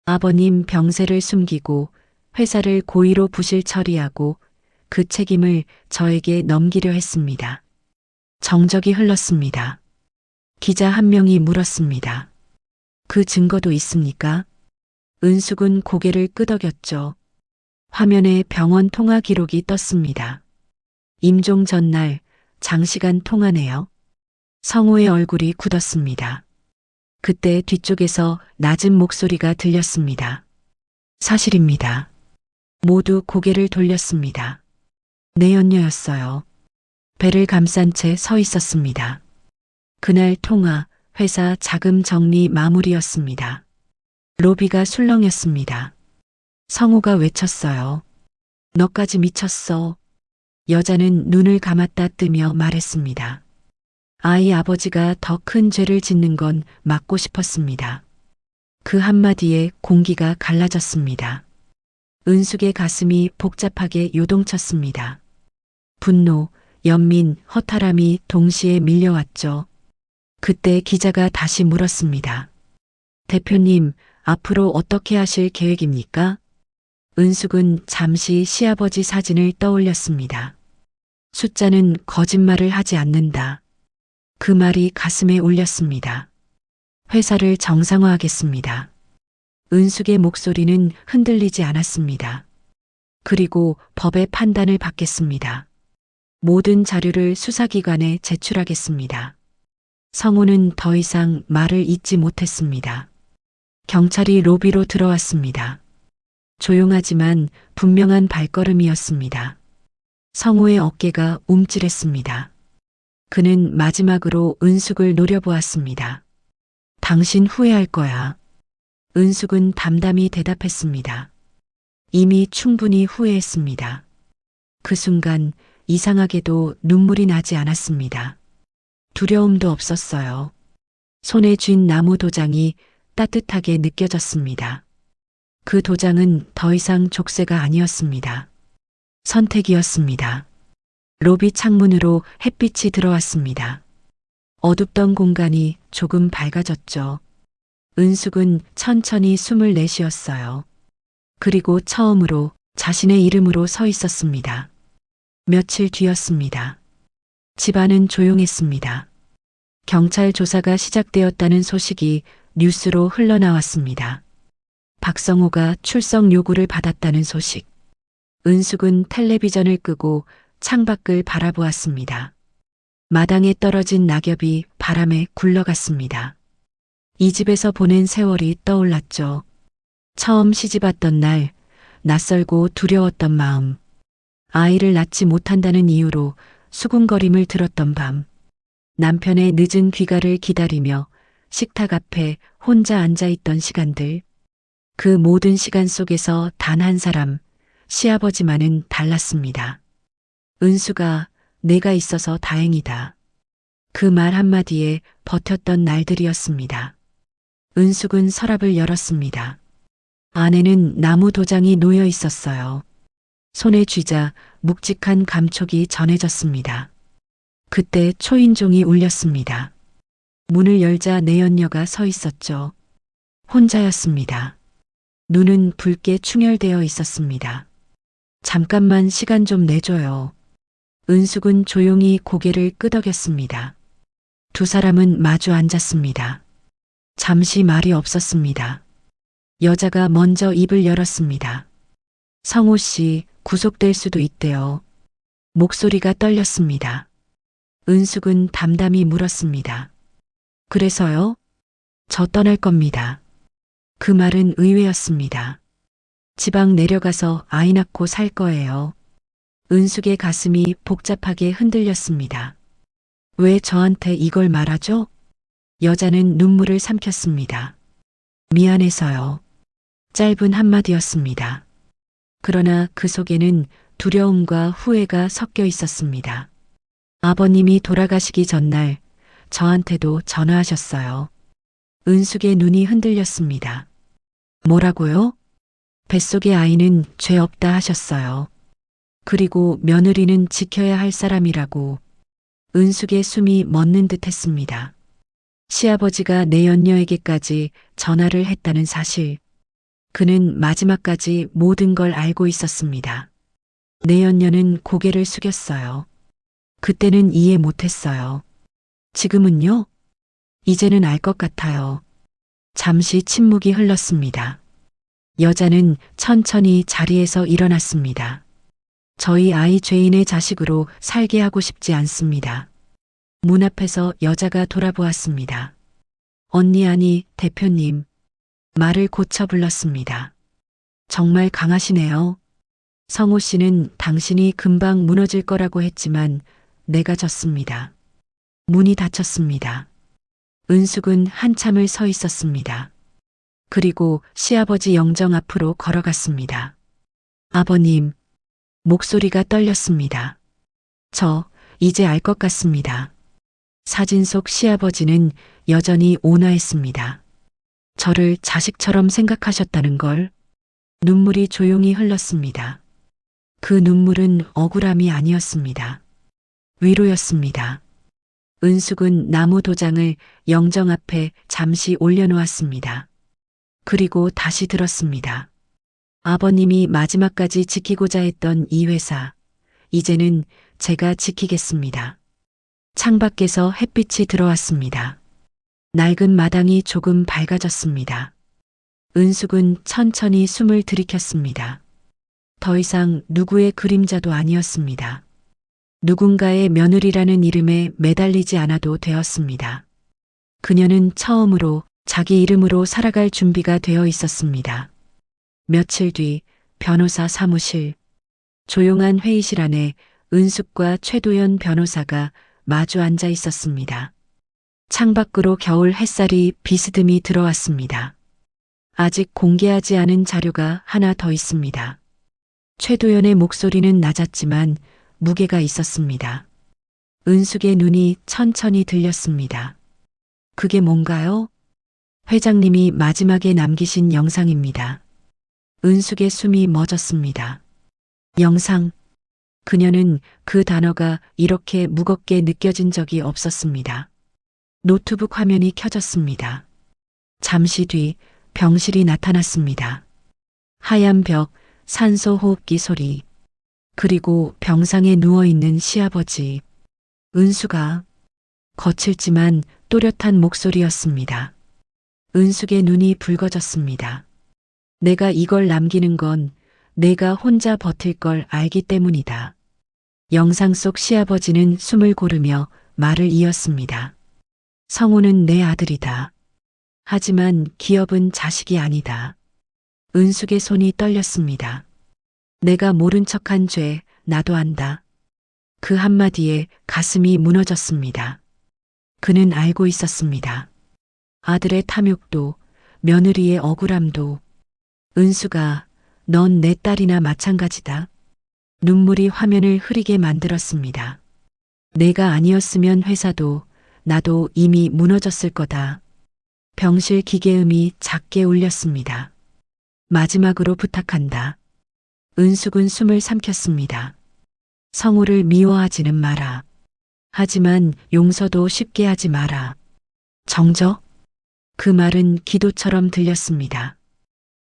아버님 병세를 숨기고 회사를 고의로 부실 처리하고 그 책임을 저에게 넘기려 했습니다. 정적이 흘렀습니다. 기자 한 명이 물었습니다. 그 증거도 있습니까? 은숙은 고개를 끄덕였죠. 화면에 병원 통화 기록이 떴습니다. 임종 전날 장시간 통화네요. 성호의 얼굴이 굳었습니다. 그때 뒤쪽에서 낮은 목소리가 들렸습니다. 사실입니다. 모두 고개를 돌렸습니다. 내 연녀였어요. 배를 감싼 채 서 있었습니다. 그날 통화, 회사 자금 정리 마무리였습니다. 로비가 술렁였습니다. 성호가 외쳤어요. 너까지 미쳤어. 여자는 눈을 감았다 뜨며 말했습니다. 아이 아버지가 더 큰 죄를 짓는 건 막고 싶었습니다. 그 한마디에 공기가 갈라졌습니다. 은숙의 가슴이 복잡하게 요동쳤습니다. 분노, 연민, 허탈함이 동시에 밀려왔죠. 그때 기자가 다시 물었습니다. 대표님, 앞으로 어떻게 하실 계획입니까? 은숙은 잠시 시아버지 사진을 떠올렸습니다. 숫자는 거짓말을 하지 않는다. 그 말이 가슴에 울렸습니다. 회사를 정상화하겠습니다. 은숙의 목소리는 흔들리지 않았습니다. 그리고 법의 판단을 받겠습니다. 모든 자료를 수사기관에 제출하겠습니다. 성우는 더 이상 말을 잇지 못했습니다. 경찰이 로비로 들어왔습니다. 조용하지만 분명한 발걸음이었습니다. 성우의 어깨가 움찔했습니다. 그는 마지막으로 은숙을 노려보았습니다. 당신 후회할 거야. 은숙은 담담히 대답했습니다. 이미 충분히 후회했습니다. 그 순간 이상하게도 눈물이 나지 않았습니다. 두려움도 없었어요. 손에 쥔 나무 도장이 따뜻하게 느껴졌습니다. 그 도장은 더 이상 족쇄가 아니었습니다. 선택이었습니다. 로비 창문으로 햇빛이 들어왔습니다. 어둡던 공간이 조금 밝아졌죠. 은숙은 천천히 숨을 내쉬었어요. 그리고 처음으로 자신의 이름으로 서 있었습니다. 며칠 뒤였습니다. 집안은 조용했습니다. 경찰 조사가 시작되었다는 소식이 뉴스로 흘러나왔습니다. 박성호가 출석 요구를 받았다는 소식. 은숙은 텔레비전을 끄고 창밖을 바라보았습니다. 마당에 떨어진 낙엽이 바람에 굴러갔습니다. 이 집에서 보낸 세월이 떠올랐죠. 처음 시집왔던 날, 낯설고 두려웠던 마음, 아이를 낳지 못한다는 이유로 수군거림을 들었던 밤, 남편의 늦은 귀가를 기다리며 식탁 앞에 혼자 앉아있던 시간들, 그 모든 시간 속에서 단 한 사람, 시아버지만은 달랐습니다. 은수가 내가 있어서 다행이다. 그 말 한마디에 버텼던 날들이었습니다. 은숙은 서랍을 열었습니다. 안에는 나무 도장이 놓여 있었어요. 손에 쥐자 묵직한 감촉이 전해졌습니다. 그때 초인종이 울렸습니다. 문을 열자 내연녀가 서 있었죠. 혼자였습니다. 눈은 붉게 충혈되어 있었습니다. 잠깐만 시간 좀 내줘요. 은숙은 조용히 고개를 끄덕였습니다. 두 사람은 마주 앉았습니다. 잠시 말이 없었습니다. 여자가 먼저 입을 열었습니다. 성호 씨, 구속될 수도 있대요. 목소리가 떨렸습니다. 은숙은 담담히 물었습니다. 그래서요? 저 떠날 겁니다. 그 말은 의외였습니다. 지방 내려가서 아이 낳고 살 거예요. 은숙의 가슴이 복잡하게 흔들렸습니다. 왜 저한테 이걸 말하죠? 여자는 눈물을 삼켰습니다. 미안해서요. 짧은 한마디였습니다. 그러나 그 속에는 두려움과 후회가 섞여 있었습니다. 아버님이 돌아가시기 전날 저한테도 전화하셨어요. 은숙의 눈이 흔들렸습니다. 뭐라고요? 뱃속의 아이는 죄 없다 하셨어요. 그리고 며느리는 지켜야 할 사람이라고. 은숙의 숨이 멎는 듯 했습니다. 시아버지가 내연녀에게까지 전화를 했다는 사실. 그는 마지막까지 모든 걸 알고 있었습니다. 내연녀는 고개를 숙였어요. 그때는 이해 못했어요. 지금은요? 이제는 알 것 같아요. 잠시 침묵이 흘렀습니다. 여자는 천천히 자리에서 일어났습니다. 저희 아이 죄인의 자식으로 살게 하고 싶지 않습니다. 문 앞에서 여자가 돌아보았습니다. 언니 아니 대표님. 말을 고쳐 불렀습니다. 정말 강하시네요. 성호 씨는 당신이 금방 무너질 거라고 했지만 내가 졌습니다. 문이 닫혔습니다. 은숙은 한참을 서 있었습니다. 그리고 시아버지 영정 앞으로 걸어갔습니다. 아버님, 목소리가 떨렸습니다. 저 이제 알 것 같습니다. 사진 속 시아버지는 여전히 온화했습니다. 저를 자식처럼 생각하셨다는 걸. 눈물이 조용히 흘렀습니다. 그 눈물은 억울함이 아니었습니다. 위로였습니다. 은숙은 나무 도장을 영정 앞에 잠시 올려놓았습니다. 그리고 다시 들었습니다. 아버님이 마지막까지 지키고자 했던 이 회사, 이제는 제가 지키겠습니다. 창밖에서 햇빛이 들어왔습니다. 낡은 마당이 조금 밝아졌습니다. 은숙은 천천히 숨을 들이켰습니다. 더 이상 누구의 그림자도 아니었습니다. 누군가의 며느리라는 이름에 매달리지 않아도 되었습니다. 그녀는 처음으로 자기 이름으로 살아갈 준비가 되어 있었습니다. 며칠 뒤 변호사 사무실. 조용한 회의실 안에 은숙과 최도연 변호사가 마주 앉아 있었습니다. 창밖으로 겨울 햇살이 비스듬히 들어왔습니다. 아직 공개하지 않은 자료가 하나 더 있습니다. 최도연의 목소리는 낮았지만 무게가 있었습니다. 은숙의 눈이 천천히 들렸습니다. 그게 뭔가요? 회장님이 마지막에 남기신 영상입니다. 은숙의 숨이 멎었습니다. 영상. 그녀는 그 단어가 이렇게 무겁게 느껴진 적이 없었습니다. 노트북 화면이 켜졌습니다. 잠시 뒤 병실이 나타났습니다. 하얀 벽, 산소 호흡기 소리, 그리고 병상에 누워있는 시아버지. 은숙아. 거칠지만 또렷한 목소리였습니다. 은숙의 눈이 붉어졌습니다. 내가 이걸 남기는 건 내가 혼자 버틸 걸 알기 때문이다. 영상 속 시아버지는 숨을 고르며 말을 이었습니다. 성우는 내 아들이다. 하지만 기업은 자식이 아니다. 은숙의 손이 떨렸습니다. 내가 모른 척한 죄 나도 안다. 그 한마디에 가슴이 무너졌습니다. 그는 알고 있었습니다. 아들의 탐욕도 며느리의 억울함도. 은숙아, 넌 내 딸이나 마찬가지다. 눈물이 화면을 흐리게 만들었습니다. 내가 아니었으면 회사도 나도 이미 무너졌을 거다. 병실 기계음이 작게 울렸습니다. 마지막으로 부탁한다. 은숙은 숨을 삼켰습니다. 성우를 미워하지는 마라. 하지만 용서도 쉽게 하지 마라. 정적? 그 말은 기도처럼 들렸습니다.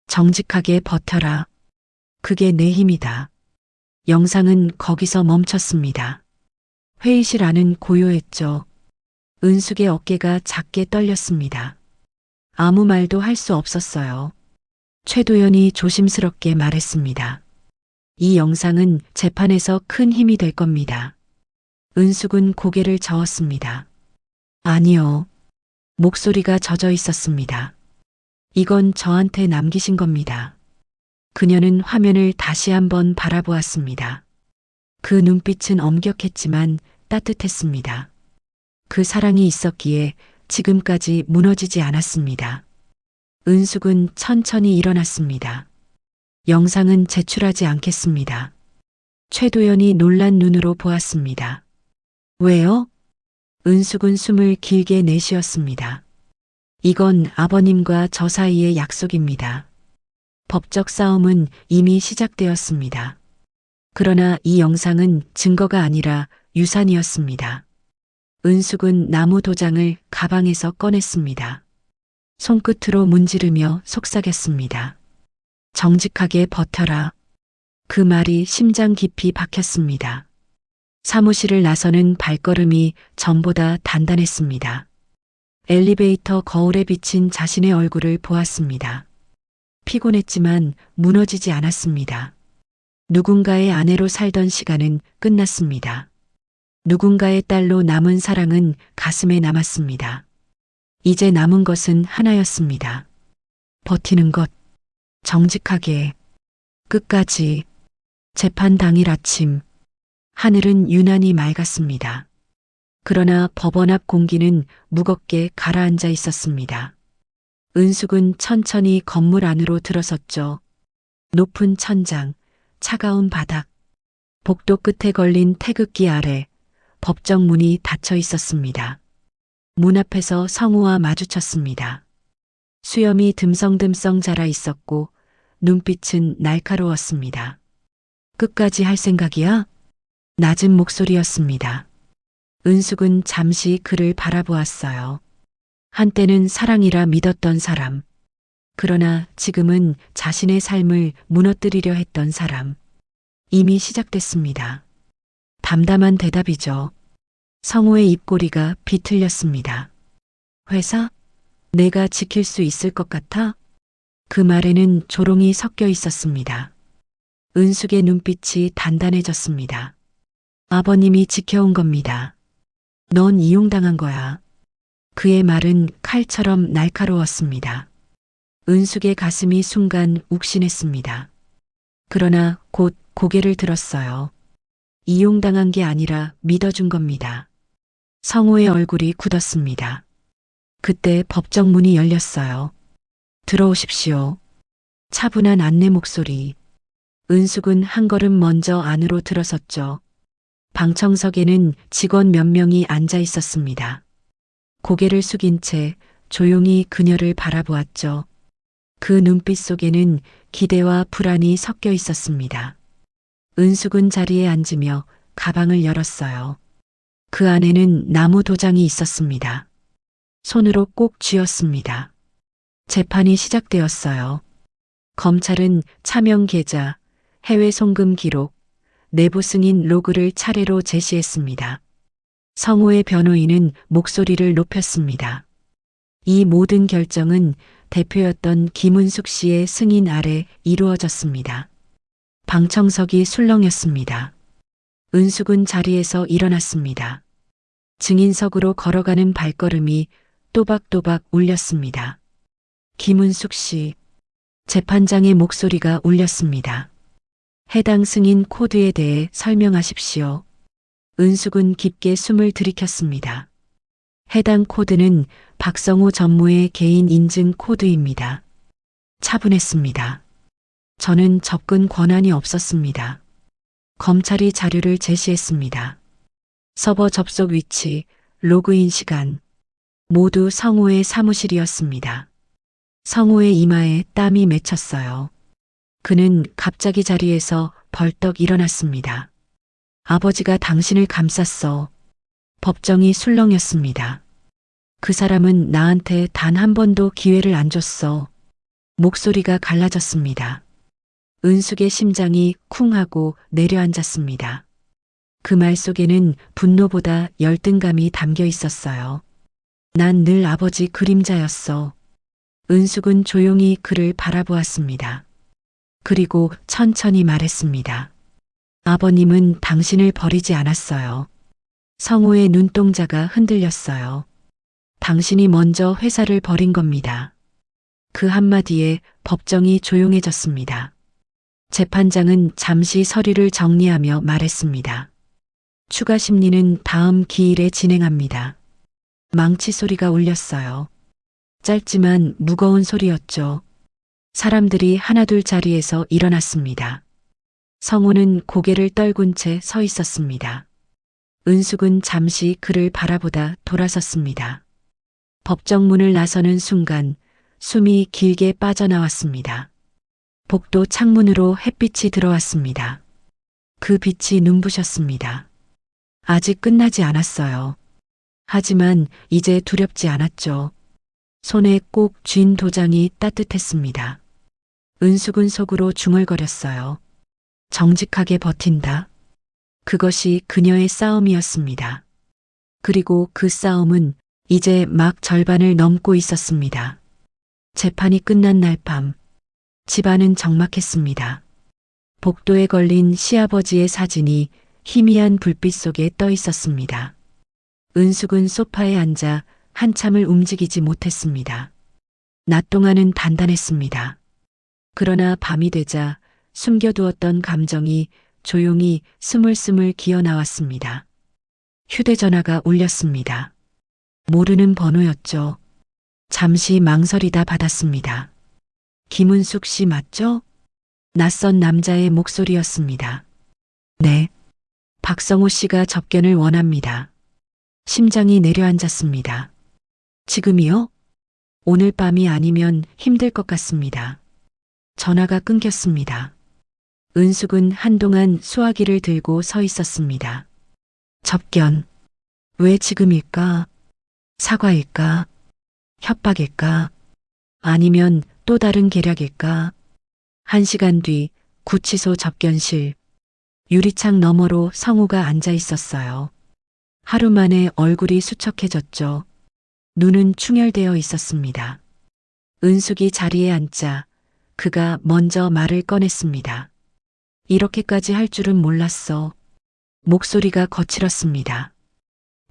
정직하게 버텨라. 그게 내 힘이다. 영상은 거기서 멈췄습니다. 회의실 안은 고요했죠. 은숙의 어깨가 작게 떨렸습니다. 아무 말도 할 수 없었어요. 최도연이 조심스럽게 말했습니다. 이 영상은 재판에서 큰 힘이 될 겁니다. 은숙은 고개를 저었습니다. 아니요. 목소리가 젖어 있었습니다. 이건 저한테 남기신 겁니다. 그녀는 화면을 다시 한번 바라보았습니다. 그 눈빛은 엄격했지만 따뜻했습니다. 그 사랑이 있었기에 지금까지 무너지지 않았습니다. 은숙은 천천히 일어났습니다. 영상은 제출하지 않겠습니다. 최도연이 놀란 눈으로 보았습니다. 왜요? 은숙은 숨을 길게 내쉬었습니다. 이건 아버님과 저 사이의 약속입니다. 법적 싸움은 이미 시작되었습니다. 그러나 이 영상은 증거가 아니라 유산이었습니다. 은숙은 나무 도장을 가방에서 꺼냈습니다. 손끝으로 문지르며 속삭였습니다. 정직하게 버텨라. 그 말이 심장 깊이 박혔습니다. 사무실을 나서는 발걸음이 전보다 단단했습니다. 엘리베이터 거울에 비친 자신의 얼굴을 보았습니다. 피곤했지만 무너지지 않았습니다. 누군가의 아내로 살던 시간은 끝났습니다. 누군가의 딸로 남은 사랑은 가슴에 남았습니다. 이제 남은 것은 하나였습니다. 버티는 것, 정직하게, 끝까지. 재판 당일 아침, 하늘은 유난히 맑았습니다. 그러나 법원 앞 공기는 무겁게 가라앉아 있었습니다. 은숙은 천천히 건물 안으로 들어섰죠. 높은 천장, 차가운 바닥, 복도 끝에 걸린 태극기 아래 법정 문이 닫혀 있었습니다. 문 앞에서 성우와 마주쳤습니다. 수염이 듬성듬성 자라 있었고 눈빛은 날카로웠습니다. 끝까지 할 생각이야? 낮은 목소리였습니다. 은숙은 잠시 그를 바라보았어요. 한때는 사랑이라 믿었던 사람. 그러나 지금은 자신의 삶을 무너뜨리려 했던 사람. 이미 시작됐습니다. 담담한 대답이죠. 성호의 입꼬리가 비틀렸습니다. 회사? 내가 지킬 수 있을 것 같아? 그 말에는 조롱이 섞여 있었습니다. 은숙의 눈빛이 단단해졌습니다. 아버님이 지켜온 겁니다. 넌 이용당한 거야. 그의 말은 칼처럼 날카로웠습니다. 은숙의 가슴이 순간 욱신했습니다. 그러나 곧 고개를 들었어요. 이용당한 게 아니라 믿어준 겁니다. 성호의 얼굴이 굳었습니다. 그때 법정 문이 열렸어요. 들어오십시오. 차분한 안내 목소리. 은숙은 한 걸음 먼저 안으로 들어섰죠. 방청석에는 직원 몇 명이 앉아 있었습니다. 고개를 숙인 채 조용히 그녀를 바라보았죠. 그 눈빛 속에는 기대와 불안이 섞여 있었습니다. 은숙은 자리에 앉으며 가방을 열었어요. 그 안에는 나무 도장이 있었습니다. 손으로 꼭 쥐었습니다. 재판이 시작되었어요. 검찰은 차명 계좌, 해외 송금 기록, 내부 승인 로그를 차례로 제시했습니다. 성호의 변호인은 목소리를 높였습니다. 이 모든 결정은 대표였던 김은숙 씨의 승인 아래 이루어졌습니다. 방청석이 술렁였습니다. 은숙은 자리에서 일어났습니다. 증인석으로 걸어가는 발걸음이 또박또박 울렸습니다. 김은숙 씨, 재판장의 목소리가 울렸습니다. 해당 승인 코드에 대해 설명하십시오. 은숙은 깊게 숨을 들이켰습니다. 해당 코드는 박성호 전무의 개인 인증 코드입니다. 차분했습니다. 저는 접근 권한이 없었습니다. 검찰이 자료를 제시했습니다. 서버 접속 위치, 로그인 시간, 모두 성호의 사무실이었습니다. 성호의 이마에 땀이 맺혔어요. 그는 갑자기 자리에서 벌떡 일어났습니다. 아버지가 당신을 감쌌어. 법정이 술렁였습니다. 그 사람은 나한테 단 한 번도 기회를 안 줬어. 목소리가 갈라졌습니다. 은숙의 심장이 쿵 하고 내려앉았습니다. 그 말 속에는 분노보다 열등감이 담겨 있었어요. 난 늘 아버지 그림자였어. 은숙은 조용히 그를 바라보았습니다. 그리고 천천히 말했습니다. 아버님은 당신을 버리지 않았어요. 성호의 눈동자가 흔들렸어요. 당신이 먼저 회사를 버린 겁니다. 그 한마디에 법정이 조용해졌습니다. 재판장은 잠시 서류를 정리하며 말했습니다. 추가 심리는 다음 기일에 진행합니다. 망치 소리가 울렸어요. 짧지만 무거운 소리였죠. 사람들이 하나둘 자리에서 일어났습니다. 성호는 고개를 떨군 채 서 있었습니다. 은숙은 잠시 그를 바라보다 돌아섰습니다. 법정 문을 나서는 순간 숨이 길게 빠져나왔습니다. 복도 창문으로 햇빛이 들어왔습니다. 그 빛이 눈부셨습니다. 아직 끝나지 않았어요. 하지만 이제 두렵지 않았죠. 손에 꼭 쥔 도장이 따뜻했습니다. 은숙은 속으로 중얼거렸어요. 정직하게 버틴다. 그것이 그녀의 싸움이었습니다. 그리고 그 싸움은 이제 막 절반을 넘고 있었습니다. 재판이 끝난 날 밤, 집안은 적막했습니다. 복도에 걸린 시아버지의 사진이 희미한 불빛 속에 떠 있었습니다. 은숙은 소파에 앉아 한참을 움직이지 못했습니다. 낮 동안은 단단했습니다. 그러나 밤이 되자 숨겨두었던 감정이 조용히 스물스물 기어나왔습니다. 휴대전화가 울렸습니다. 모르는 번호였죠. 잠시 망설이다 받았습니다. 김은숙 씨 맞죠? 낯선 남자의 목소리였습니다. 네. 박성호 씨가 접견을 원합니다. 심장이 내려앉았습니다. 지금이요? 오늘 밤이 아니면 힘들 것 같습니다. 전화가 끊겼습니다. 은숙은 한동안 수화기를 들고 서 있었습니다. 접견. 왜 지금일까? 사과일까? 협박일까? 아니면 또 다른 계략일까? 1시간 뒤 구치소 접견실. 유리창 너머로 성우가 앉아 있었어요. 하루 만에 얼굴이 수척해졌죠. 눈은 충혈되어 있었습니다. 은숙이 자리에 앉자 그가 먼저 말을 꺼냈습니다. 이렇게까지 할 줄은 몰랐어. 목소리가 거칠었습니다.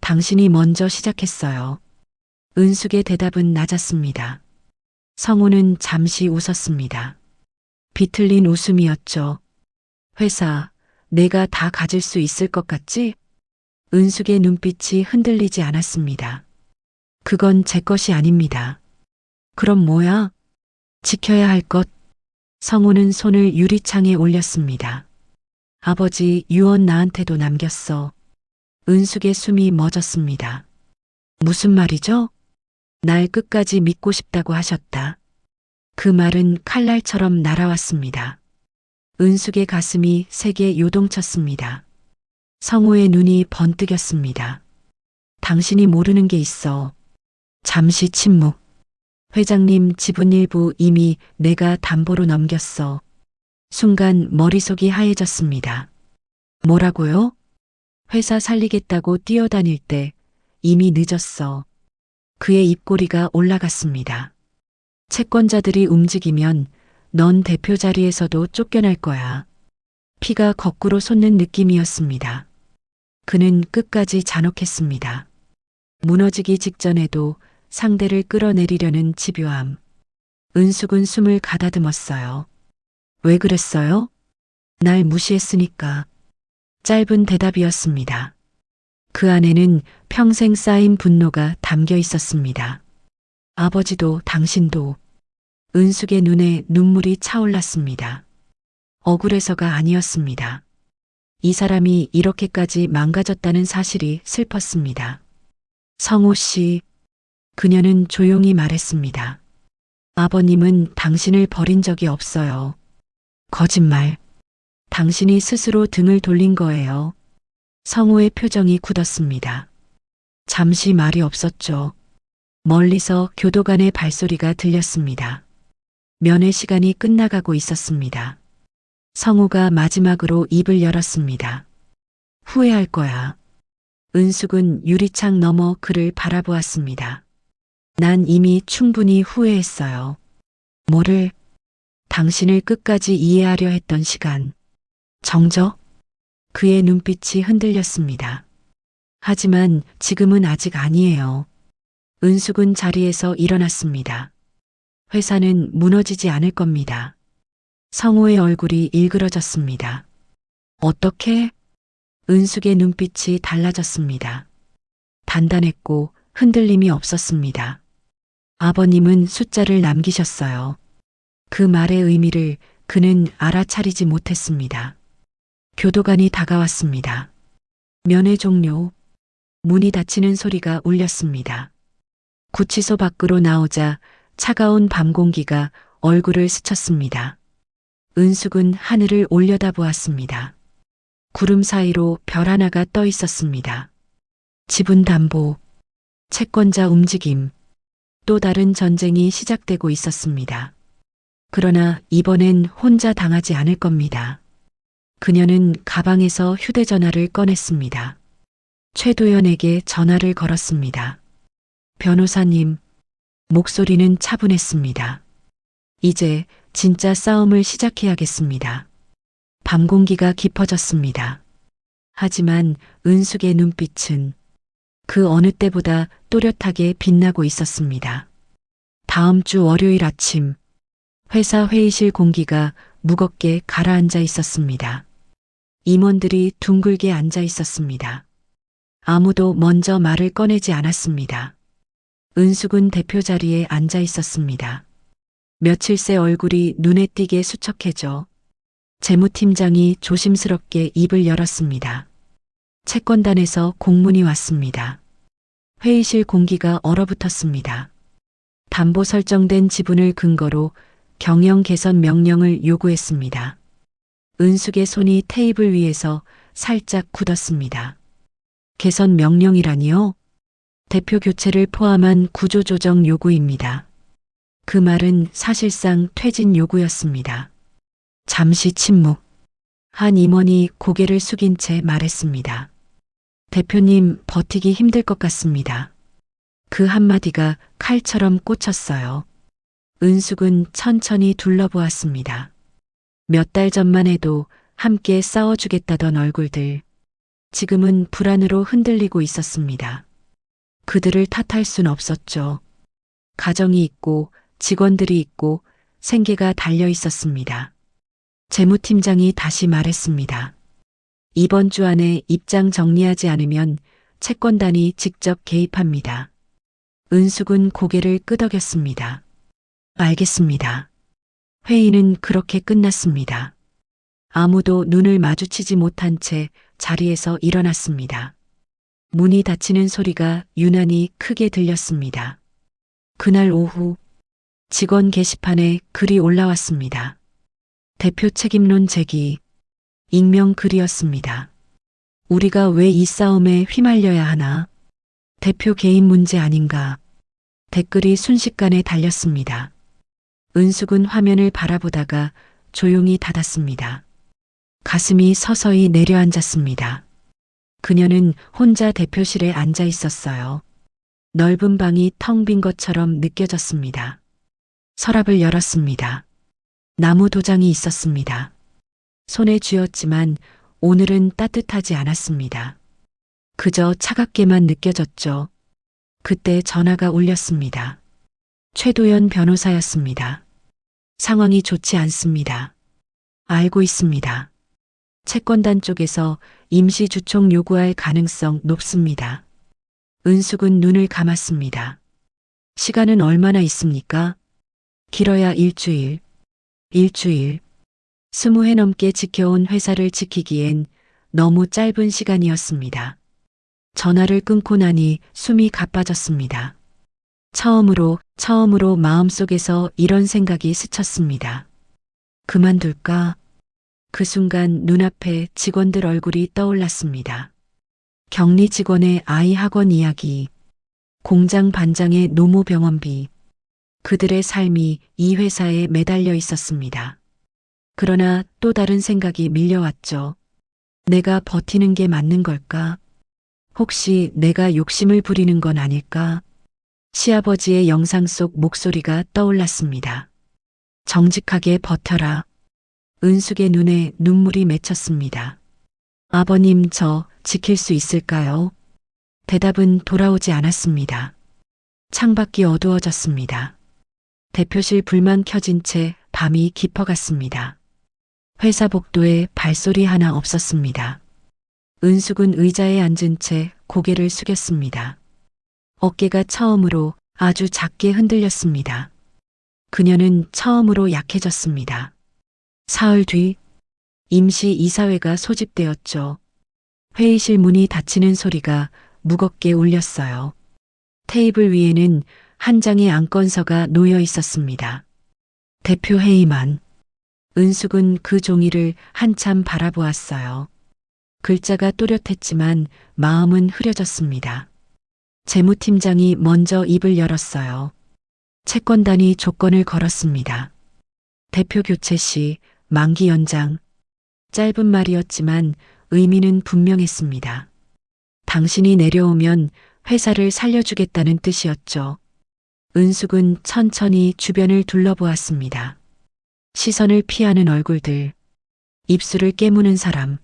당신이 먼저 시작했어요. 은숙의 대답은 낮았습니다. 성우는 잠시 웃었습니다. 비틀린 웃음이었죠. 회사, 내가 다 가질 수 있을 것 같지? 은숙의 눈빛이 흔들리지 않았습니다. 그건 제 것이 아닙니다. 그럼 뭐야? 지켜야 할 것. 성우는 손을 유리창에 올렸습니다. 아버지 유언 나한테도 남겼어. 은숙의 숨이 멎었습니다. 무슨 말이죠? 날 끝까지 믿고 싶다고 하셨다. 그 말은 칼날처럼 날아왔습니다. 은숙의 가슴이 세게 요동쳤습니다. 성우의 눈이 번뜩였습니다. 당신이 모르는 게 있어. 잠시 침묵. 회장님 지분 일부 이미 내가 담보로 넘겼어. 순간 머릿속이 하얘졌습니다. 뭐라고요? 회사 살리겠다고 뛰어다닐 때 이미 늦었어. 그의 입꼬리가 올라갔습니다. 채권자들이 움직이면 넌 대표 자리에서도 쫓겨날 거야. 피가 거꾸로 솟는 느낌이었습니다. 그는 끝까지 잔혹했습니다. 무너지기 직전에도 상대를 끌어내리려는 집요함. 은숙은 숨을 가다듬었어요. 왜 그랬어요? 날 무시했으니까. 짧은 대답이었습니다. 그 안에는 평생 쌓인 분노가 담겨 있었습니다. 아버지도 당신도. 은숙의 눈에 눈물이 차올랐습니다. 억울해서가 아니었습니다. 이 사람이 이렇게까지 망가졌다는 사실이 슬펐습니다. 성우 씨, 그녀는 조용히 말했습니다. 아버님은 당신을 버린 적이 없어요. 거짓말. 당신이 스스로 등을 돌린 거예요. 성우의 표정이 굳었습니다. 잠시 말이 없었죠. 멀리서 교도관의 발소리가 들렸습니다. 면회 시간이 끝나가고 있었습니다. 성우가 마지막으로 입을 열었습니다. 후회할 거야. 은숙은 유리창 너머 그를 바라보았습니다. 난 이미 충분히 후회했어요. 뭐를? 당신을 끝까지 이해하려 했던 시간. 정적? 그의 눈빛이 흔들렸습니다. 하지만 지금은 아직 아니에요. 은숙은 자리에서 일어났습니다. 회사는 무너지지 않을 겁니다. 성우의 얼굴이 일그러졌습니다. 어떻게? 은숙의 눈빛이 달라졌습니다. 단단했고 흔들림이 없었습니다. 아버님은 숫자를 남기셨어요. 그 말의 의미를 그는 알아차리지 못했습니다. 교도관이 다가왔습니다. 면회 종료. 문이 닫히는 소리가 울렸습니다. 구치소 밖으로 나오자 차가운 밤 공기가 얼굴을 스쳤습니다. 은숙은 하늘을 올려다보았습니다. 구름 사이로 별 하나가 떠 있었습니다. 지분 담보, 채권자 움직임, 또 다른 전쟁이 시작되고 있었습니다. 그러나 이번엔 혼자 당하지 않을 겁니다. 그녀는 가방에서 휴대전화를 꺼냈습니다. 최도연에게 전화를 걸었습니다. 변호사님, 목소리는 차분했습니다. 이제 진짜 싸움을 시작해야겠습니다. 밤 공기가 깊어졌습니다. 하지만 은숙의 눈빛은 그 어느 때보다 또렷하게 빛나고 있었습니다. 다음 주 월요일 아침, 회사 회의실 공기가 무겁게 가라앉아 있었습니다. 임원들이 둥글게 앉아 있었습니다. 아무도 먼저 말을 꺼내지 않았습니다. 은숙은 대표 자리에 앉아 있었습니다. 며칠 새 얼굴이 눈에 띄게 수척해져 재무팀장이 조심스럽게 입을 열었습니다. 채권단에서 공문이 왔습니다. 회의실 공기가 얼어붙었습니다. 담보 설정된 지분을 근거로 경영 개선 명령을 요구했습니다. 은숙의 손이 테이블 위에서 살짝 굳었습니다. 개선 명령이라니요? 대표 교체를 포함한 구조조정 요구입니다. 그 말은 사실상 퇴진 요구였습니다. 잠시 침묵. 한 임원이 고개를 숙인 채 말했습니다. 대표님, 버티기 힘들 것 같습니다. 그 한마디가 칼처럼 꽂혔어요. 은숙은 천천히 둘러보았습니다. 몇 달 전만 해도 함께 싸워주겠다던 얼굴들. 지금은 불안으로 흔들리고 있었습니다. 그들을 탓할 순 없었죠. 가정이 있고 직원들이 있고 생계가 달려 있었습니다. 재무팀장이 다시 말했습니다. 이번 주 안에 입장 정리하지 않으면 채권단이 직접 개입합니다. 은숙은 고개를 끄덕였습니다. 알겠습니다. 회의는 그렇게 끝났습니다. 아무도 눈을 마주치지 못한 채 자리에서 일어났습니다. 문이 닫히는 소리가 유난히 크게 들렸습니다. 그날 오후 직원 게시판에 글이 올라왔습니다. 대표 책임론 제기. 익명 글이었습니다. 우리가 왜 이 싸움에 휘말려야 하나? 대표 개인 문제 아닌가? 댓글이 순식간에 달렸습니다. 은숙은 화면을 바라보다가 조용히 닫았습니다. 가슴이 서서히 내려앉았습니다. 그녀는 혼자 대표실에 앉아 있었어요. 넓은 방이 텅 빈 것처럼 느껴졌습니다. 서랍을 열었습니다. 나무 도장이 있었습니다. 손에 쥐었지만 오늘은 따뜻하지 않았습니다. 그저 차갑게만 느껴졌죠. 그때 전화가 울렸습니다. 최도연 변호사였습니다. 상황이 좋지 않습니다. 알고 있습니다. 채권단 쪽에서 임시 주총 요구할 가능성 높습니다. 은숙은 눈을 감았습니다. 시간은 얼마나 있습니까? 길어야 일주일. 20회 넘게 지켜온 회사를 지키기엔 너무 짧은 시간이었습니다. 전화를 끊고 나니 숨이 가빠졌습니다. 처음으로 마음속에서 이런 생각이 스쳤습니다. 그만둘까? 그 순간 눈앞에 직원들 얼굴이 떠올랐습니다. 격리 직원의 아이 학원 이야기, 공장 반장의 노무 병원비, 그들의 삶이 이 회사에 매달려 있었습니다. 그러나 또 다른 생각이 밀려왔죠. 내가 버티는 게 맞는 걸까? 혹시 내가 욕심을 부리는 건 아닐까? 시아버지의 영상 속 목소리가 떠올랐습니다. 정직하게 버텨라. 은숙의 눈에 눈물이 맺혔습니다. 아버님, 저 지킬 수 있을까요? 대답은 돌아오지 않았습니다. 창밖이 어두워졌습니다. 대표실 불만 켜진 채 밤이 깊어갔습니다. 회사 복도에 발소리 하나 없었습니다. 은숙은 의자에 앉은 채 고개를 숙였습니다. 어깨가 처음으로 아주 작게 흔들렸습니다. 그녀는 처음으로 약해졌습니다. 사흘 뒤 임시 이사회가 소집되었죠. 회의실 문이 닫히는 소리가 무겁게 울렸어요. 테이블 위에는 한 장의 안건서가 놓여 있었습니다. 대표 회의만. 은숙은 그 종이를 한참 바라보았어요. 글자가 또렷했지만 마음은 흐려졌습니다. 재무팀장이 먼저 입을 열었어요. 채권단이 조건을 걸었습니다. 대표 교체 시 만기 연장. 짧은 말이었지만 의미는 분명했습니다. 당신이 내려오면 회사를 살려주겠다는 뜻이었죠. 은숙은 천천히 주변을 둘러보았습니다. 시선을 피하는 얼굴들, 입술을 깨무는 사람,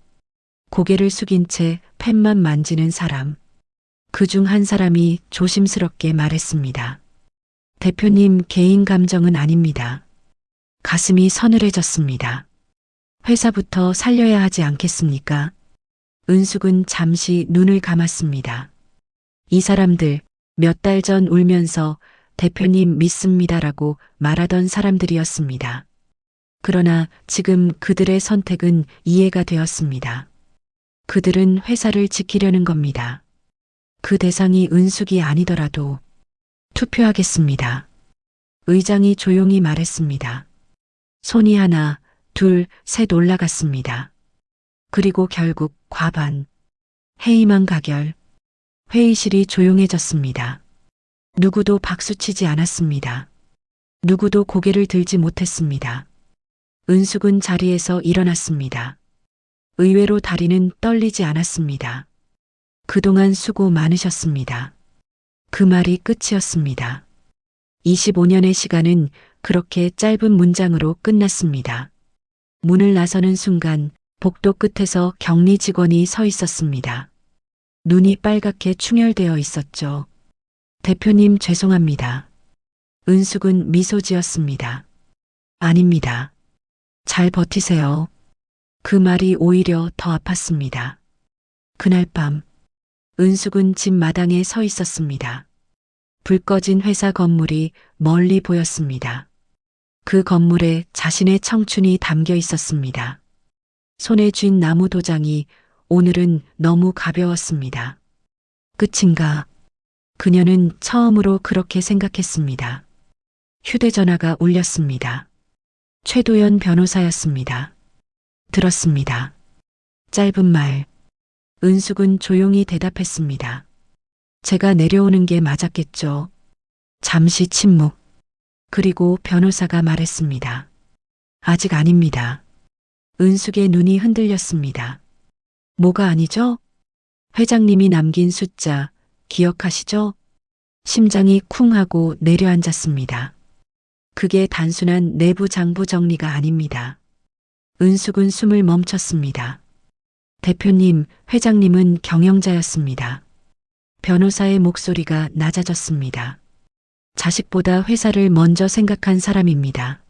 고개를 숙인 채 펜만 만지는 사람. 그중 한 사람이 조심스럽게 말했습니다. 대표님, 개인 감정은 아닙니다. 가슴이 서늘해졌습니다. 회사부터 살려야 하지 않겠습니까? 은숙은 잠시 눈을 감았습니다. 이 사람들 몇 달 전 울면서 대표님 믿습니다라고 말하던 사람들이었습니다. 그러나 지금 그들의 선택은 이해가 되었습니다. 그들은 회사를 지키려는 겁니다. 그 대상이 은숙이 아니더라도 투표하겠습니다. 의장이 조용히 말했습니다. 손이 하나, 둘, 셋 올라갔습니다. 그리고 결국 과반. 해임한 가결. 회의실이 조용해졌습니다. 누구도 박수치지 않았습니다. 누구도 고개를 들지 못했습니다. 은숙은 자리에서 일어났습니다. 의외로 다리는 떨리지 않았습니다. 그동안 수고 많으셨습니다. 그 말이 끝이었습니다. 25년의 시간은 그렇게 짧은 문장으로 끝났습니다. 문을 나서는 순간 복도 끝에서 격리 직원이 서 있었습니다. 눈이 빨갛게 충혈되어 있었죠. 대표님 죄송합니다. 은숙은 미소 지었습니다. 아닙니다. 잘 버티세요. 그 말이 오히려 더 아팠습니다. 그날 밤 은숙은 집 마당에 서 있었습니다. 불 꺼진 회사 건물이 멀리 보였습니다. 그 건물에 자신의 청춘이 담겨 있었습니다. 손에 쥔 나무 도장이 오늘은 너무 가벼웠습니다. 끝인가? 그녀는 처음으로 그렇게 생각했습니다. 휴대전화가 울렸습니다. 최도연 변호사였습니다. 들었습니다. 짧은 말. 은숙은 조용히 대답했습니다. 제가 내려오는 게 맞았겠죠. 잠시 침묵. 그리고 변호사가 말했습니다. 아직 아닙니다. 은숙의 눈이 흔들렸습니다. 뭐가 아니죠? 회장님이 남긴 숫자 기억하시죠? 심장이 쿵 하고 내려앉았습니다. 그게 단순한 내부 장부 정리가 아닙니다. 은숙은 숨을 멈췄습니다. 대표님, 회장님은 경영자였습니다. 변호사의 목소리가 낮아졌습니다. 자식보다 회사를 먼저 생각한 사람입니다.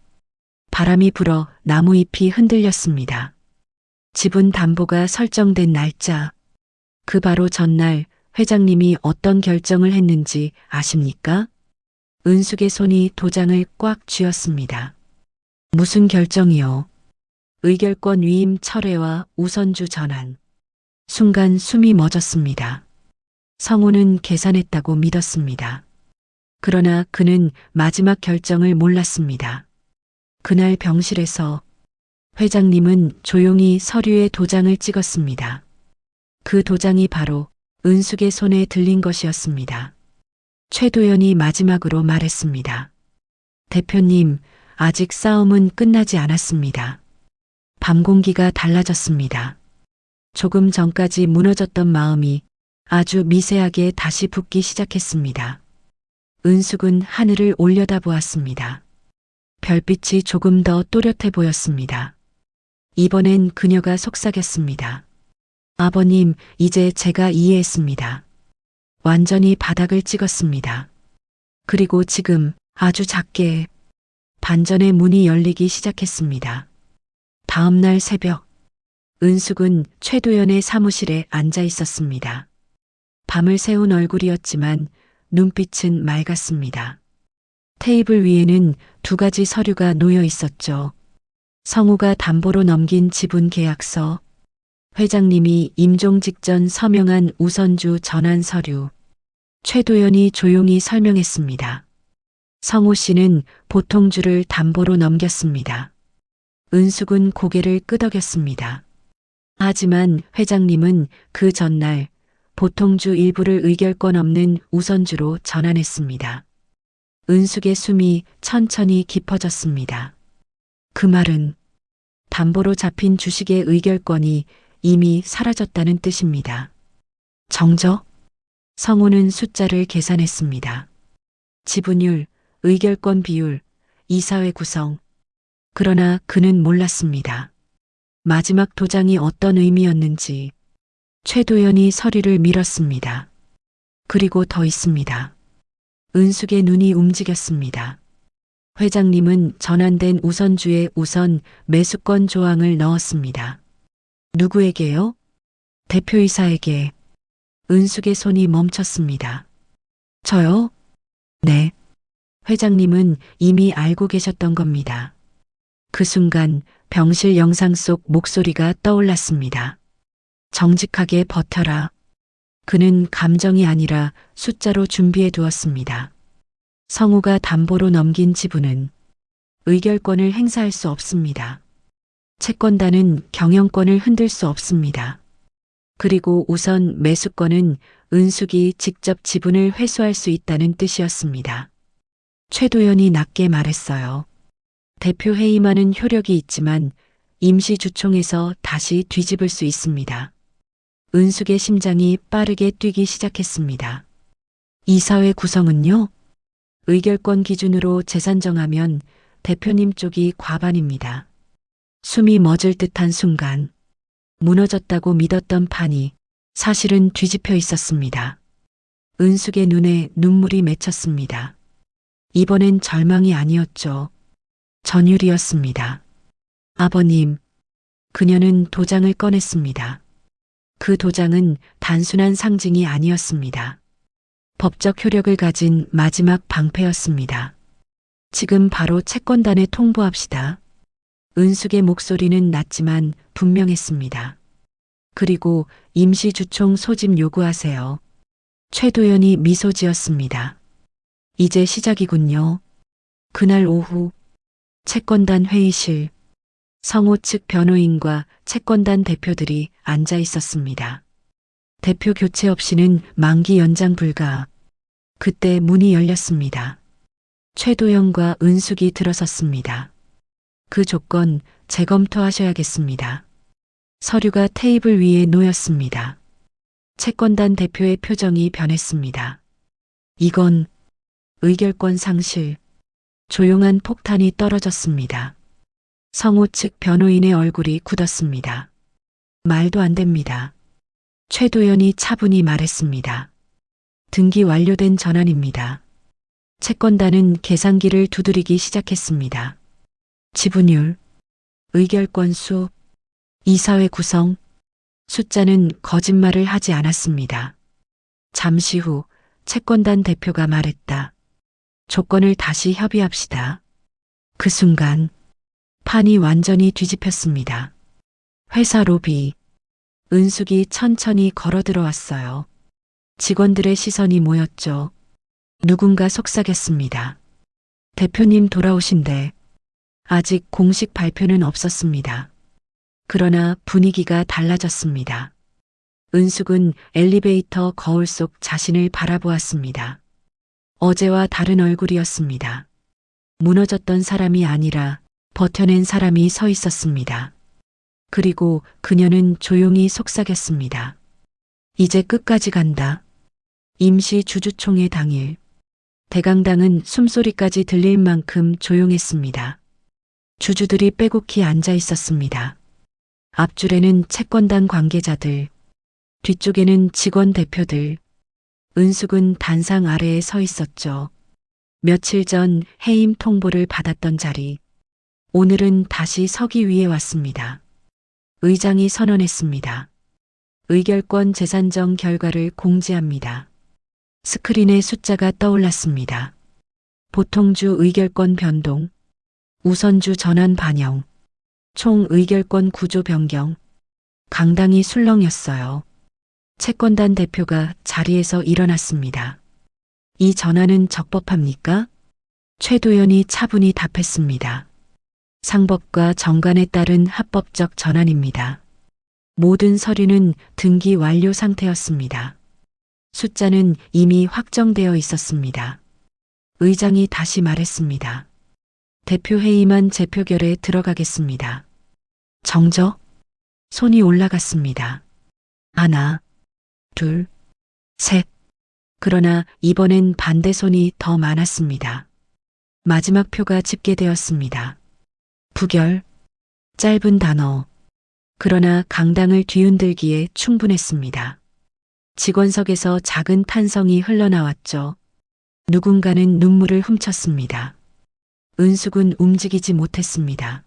바람이 불어 나무잎이 흔들렸습니다. 지분 담보가 설정된 날짜. 그 바로 전날 회장님이 어떤 결정을 했는지 아십니까? 은숙의 손이 도장을 꽉 쥐었습니다. 무슨 결정이요? 의결권 위임 철회와 우선주 전환. 순간 숨이 멎었습니다. 성우는 계산했다고 믿었습니다. 그러나 그는 마지막 결정을 몰랐습니다. 그날 병실에서 회장님은 조용히 서류에 도장을 찍었습니다. 그 도장이 바로 은숙의 손에 들린 것이었습니다. 최도연이 마지막으로 말했습니다. 대표님, 아직 싸움은 끝나지 않았습니다. 밤 공기가 달라졌습니다. 조금 전까지 무너졌던 마음이 아주 미세하게 다시 붓기 시작했습니다. 은숙은 하늘을 올려다보았습니다. 별빛이 조금 더 또렷해 보였습니다. 이번엔 그녀가 속삭였습니다. 아버님, 이제 제가 이해했습니다. 완전히 바닥을 찍었습니다. 그리고 지금 아주 작게 반전의 문이 열리기 시작했습니다. 다음 날 새벽, 은숙은 최도연의 사무실에 앉아 있었습니다. 밤을 새운 얼굴이었지만 눈빛은 맑았습니다. 테이블 위에는 2가지 서류가 놓여 있었죠. 성우가 담보로 넘긴 지분 계약서, 회장님이 임종 직전 서명한 우선주 전환 서류. 최도연이 조용히 설명했습니다. 성우 씨는 보통주를 담보로 넘겼습니다. 은숙은 고개를 끄덕였습니다. 하지만 회장님은 그 전날 보통주 일부를 의결권 없는 우선주로 전환했습니다. 은숙의 숨이 천천히 깊어졌습니다. 그 말은 담보로 잡힌 주식의 의결권이 이미 사라졌다는 뜻입니다. 정적? 성우는 숫자를 계산했습니다. 지분율, 의결권 비율, 이사회 구성. 그러나 그는 몰랐습니다. 마지막 도장이 어떤 의미였는지. 최도연이 서류를 밀었습니다. 그리고 더 있습니다. 은숙의 눈이 움직였습니다. 회장님은 전환된 우선주에 우선 매수권 조항을 넣었습니다. 누구에게요? 대표이사에게. 은숙의 손이 멈췄습니다. 저요? 네. 회장님은 이미 알고 계셨던 겁니다. 그 순간 병실 영상 속 목소리가 떠올랐습니다. 정직하게 버텨라. 그는 감정이 아니라 숫자로 준비해 두었습니다. 성우가 담보로 넘긴 지분은 의결권을 행사할 수 없습니다. 채권단은 경영권을 흔들 수 없습니다. 그리고 우선 매수권은 은숙이 직접 지분을 회수할 수 있다는 뜻이었습니다. 최도연이 낮게 말했어요. 대표 해임하는 효력이 있지만 임시주총에서 다시 뒤집을 수 있습니다. 은숙의 심장이 빠르게 뛰기 시작했습니다. 이사회 구성은요? 의결권 기준으로 재산 정하면 대표님 쪽이 과반입니다. 숨이 멎을 듯한 순간 무너졌다고 믿었던 판이 사실은 뒤집혀 있었습니다. 은숙의 눈에 눈물이 맺혔습니다. 이번엔 절망이 아니었죠. 전율이었습니다. 아버님, 그녀는 도장을 꺼냈습니다. 그 도장은 단순한 상징이 아니었습니다. 법적 효력을 가진 마지막 방패였습니다. 지금 바로 채권단에 통보합시다. 은숙의 목소리는 낮지만 분명했습니다. 그리고 임시주총 소집 요구하세요. 최도연이 미소 지었습니다. 이제 시작이군요. 그날 오후 채권단 회의실, 성우 측 변호인과 채권단 대표들이 앉아 있었습니다. 대표 교체 없이는 만기 연장 불가. 그때 문이 열렸습니다. 최도연과 은숙이 들어섰습니다. 그 조건 재검토하셔야겠습니다. 서류가 테이블 위에 놓였습니다. 채권단 대표의 표정이 변했습니다. 이건 의결권 상실. 조용한 폭탄이 떨어졌습니다. 성우 측 변호인의 얼굴이 굳었습니다. 말도 안 됩니다. 최도연이 차분히 말했습니다. 등기 완료된 전환입니다. 채권단은 계산기를 두드리기 시작했습니다. 지분율, 의결권 수, 이사회 구성, 숫자는 거짓말을 하지 않았습니다. 잠시 후 채권단 대표가 말했다. 조건을 다시 협의합시다. 그 순간 판이 완전히 뒤집혔습니다. 회사 로비, 은숙이 천천히 걸어 들어왔어요. 직원들의 시선이 모였죠. 누군가 속삭였습니다. 대표님 돌아오신대. 아직 공식 발표는 없었습니다. 그러나 분위기가 달라졌습니다. 은숙은 엘리베이터 거울 속 자신을 바라보았습니다. 어제와 다른 얼굴이었습니다. 무너졌던 사람이 아니라 버텨낸 사람이 서 있었습니다. 그리고 그녀는 조용히 속삭였습니다. 이제 끝까지 간다. 임시 주주총회 당일. 대강당은 숨소리까지 들릴 만큼 조용했습니다. 주주들이 빼곡히 앉아 있었습니다. 앞줄에는 채권단 관계자들, 뒤쪽에는 직원 대표들, 은숙은 단상 아래에 서 있었죠. 며칠 전 해임 통보를 받았던 자리, 오늘은 다시 서기 위해 왔습니다. 의장이 선언했습니다. 의결권 재산정 결과를 공지합니다. 스크린에 숫자가 떠올랐습니다. 보통주 의결권 변동, 우선주 전환 반영, 총 의결권 구조 변경. 강당이 술렁였어요. 채권단 대표가 자리에서 일어났습니다. 이 전환은 적법합니까? 최도연이 차분히 답했습니다. 상법과 정관에 따른 합법적 전환입니다. 모든 서류는 등기 완료 상태였습니다. 숫자는 이미 확정되어 있었습니다. 의장이 다시 말했습니다. 대표 회의만 재표결에 들어가겠습니다. 정적? 손이 올라갔습니다. 하나, 둘, 셋. 그러나 이번엔 반대 손이 더 많았습니다. 마지막 표가 집계되었습니다. 부결. 짧은 단어. 그러나 강당을 뒤흔들기에 충분했습니다. 직원석에서 작은 탄성이 흘러나왔죠. 누군가는 눈물을 훔쳤습니다. 은숙은 움직이지 못했습니다.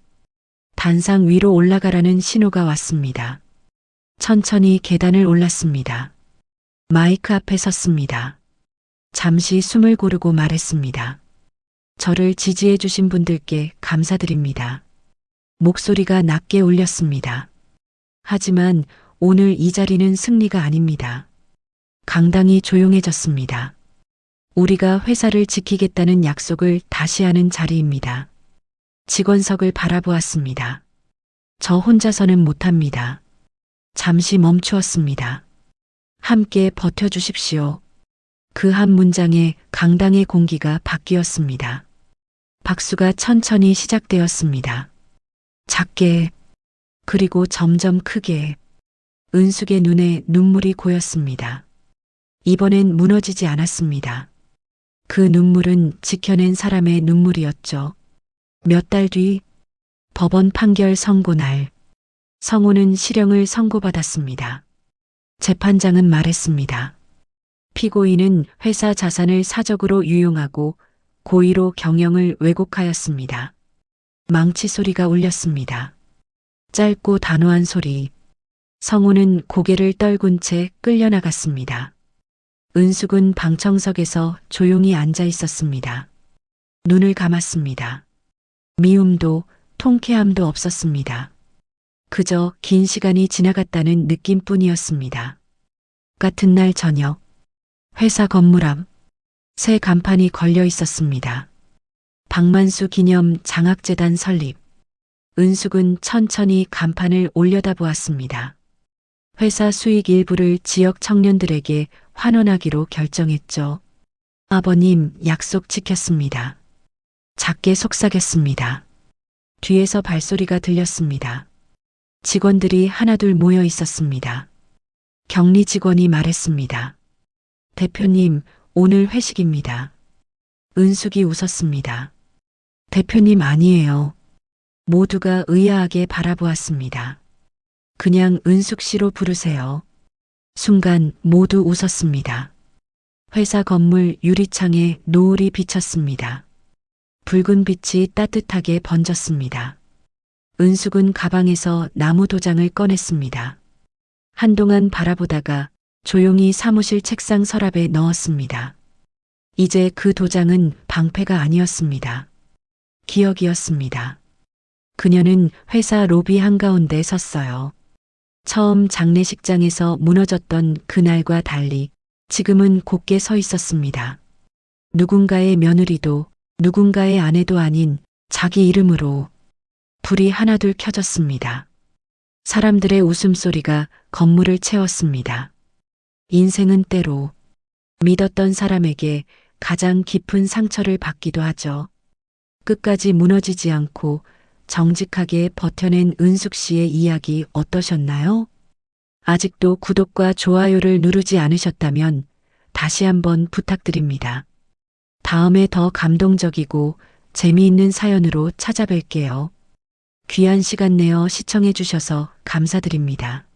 단상 위로 올라가라는 신호가 왔습니다. 천천히 계단을 올랐습니다. 마이크 앞에 섰습니다. 잠시 숨을 고르고 말했습니다. 저를 지지해 주신 분들께 감사드립니다. 목소리가 낮게 울렸습니다. 하지만 오늘 이 자리는 승리가 아닙니다. 강당이 조용해졌습니다. 우리가 회사를 지키겠다는 약속을 다시 하는 자리입니다. 직원석을 바라보았습니다. 저 혼자서는 못합니다. 잠시 멈추었습니다. 함께 버텨주십시오. 그 한 문장에 강당의 공기가 바뀌었습니다. 박수가 천천히 시작되었습니다. 작게, 그리고 점점 크게. 은숙의 눈에 눈물이 고였습니다. 이번엔 무너지지 않았습니다. 그 눈물은 지켜낸 사람의 눈물이었죠. 몇 달 뒤, 법원 판결 선고 날, 성우는 실형을 선고받았습니다. 재판장은 말했습니다. 피고인은 회사 자산을 사적으로 유용하고 고의로 경영을 왜곡하였습니다. 망치 소리가 울렸습니다. 짧고 단호한 소리. 성우는 고개를 떨군 채 끌려나갔습니다. 은숙은 방청석에서 조용히 앉아 있었습니다. 눈을 감았습니다. 미움도 통쾌함도 없었습니다. 그저 긴 시간이 지나갔다는 느낌뿐이었습니다. 같은 날 저녁, 회사 건물 앞, 새 간판이 걸려 있었습니다. 박만수 기념 장학재단 설립. 은숙은 천천히 간판을 올려다보았습니다. 회사 수익 일부를 지역 청년들에게 환원하기로 결정했죠. 아버님, 약속 지켰습니다. 작게 속삭였습니다. 뒤에서 발소리가 들렸습니다. 직원들이 하나둘 모여 있었습니다. 격리 직원이 말했습니다. 대표님, 오늘 회식입니다. 은숙이 웃었습니다. 대표님 아니에요. 모두가 의아하게 바라보았습니다. 그냥 은숙 씨로 부르세요. 순간 모두 웃었습니다. 회사 건물 유리창에 노을이 비쳤습니다. 붉은 빛이 따뜻하게 번졌습니다. 은숙은 가방에서 나무 도장을 꺼냈습니다. 한동안 바라보다가 조용히 사무실 책상 서랍에 넣었습니다. 이제 그 도장은 방패가 아니었습니다. 기억이었습니다. 그녀는 회사 로비 한가운데 섰어요. 처음 장례식장에서 무너졌던 그날과 달리 지금은 곧게 서 있었습니다. 누군가의 며느리도 누군가의 아내도 아닌 자기 이름으로. 불이 하나둘 켜졌습니다. 사람들의 웃음소리가 건물을 채웠습니다. 인생은 때로 믿었던 사람에게 가장 깊은 상처를 받기도 하죠. 끝까지 무너지지 않고 정직하게 버텨낸 은숙 씨의 이야기 어떠셨나요? 아직도 구독과 좋아요를 누르지 않으셨다면 다시 한번 부탁드립니다. 다음에 더 감동적이고 재미있는 사연으로 찾아뵐게요. 귀한 시간 내어 시청해 주셔서 감사드립니다.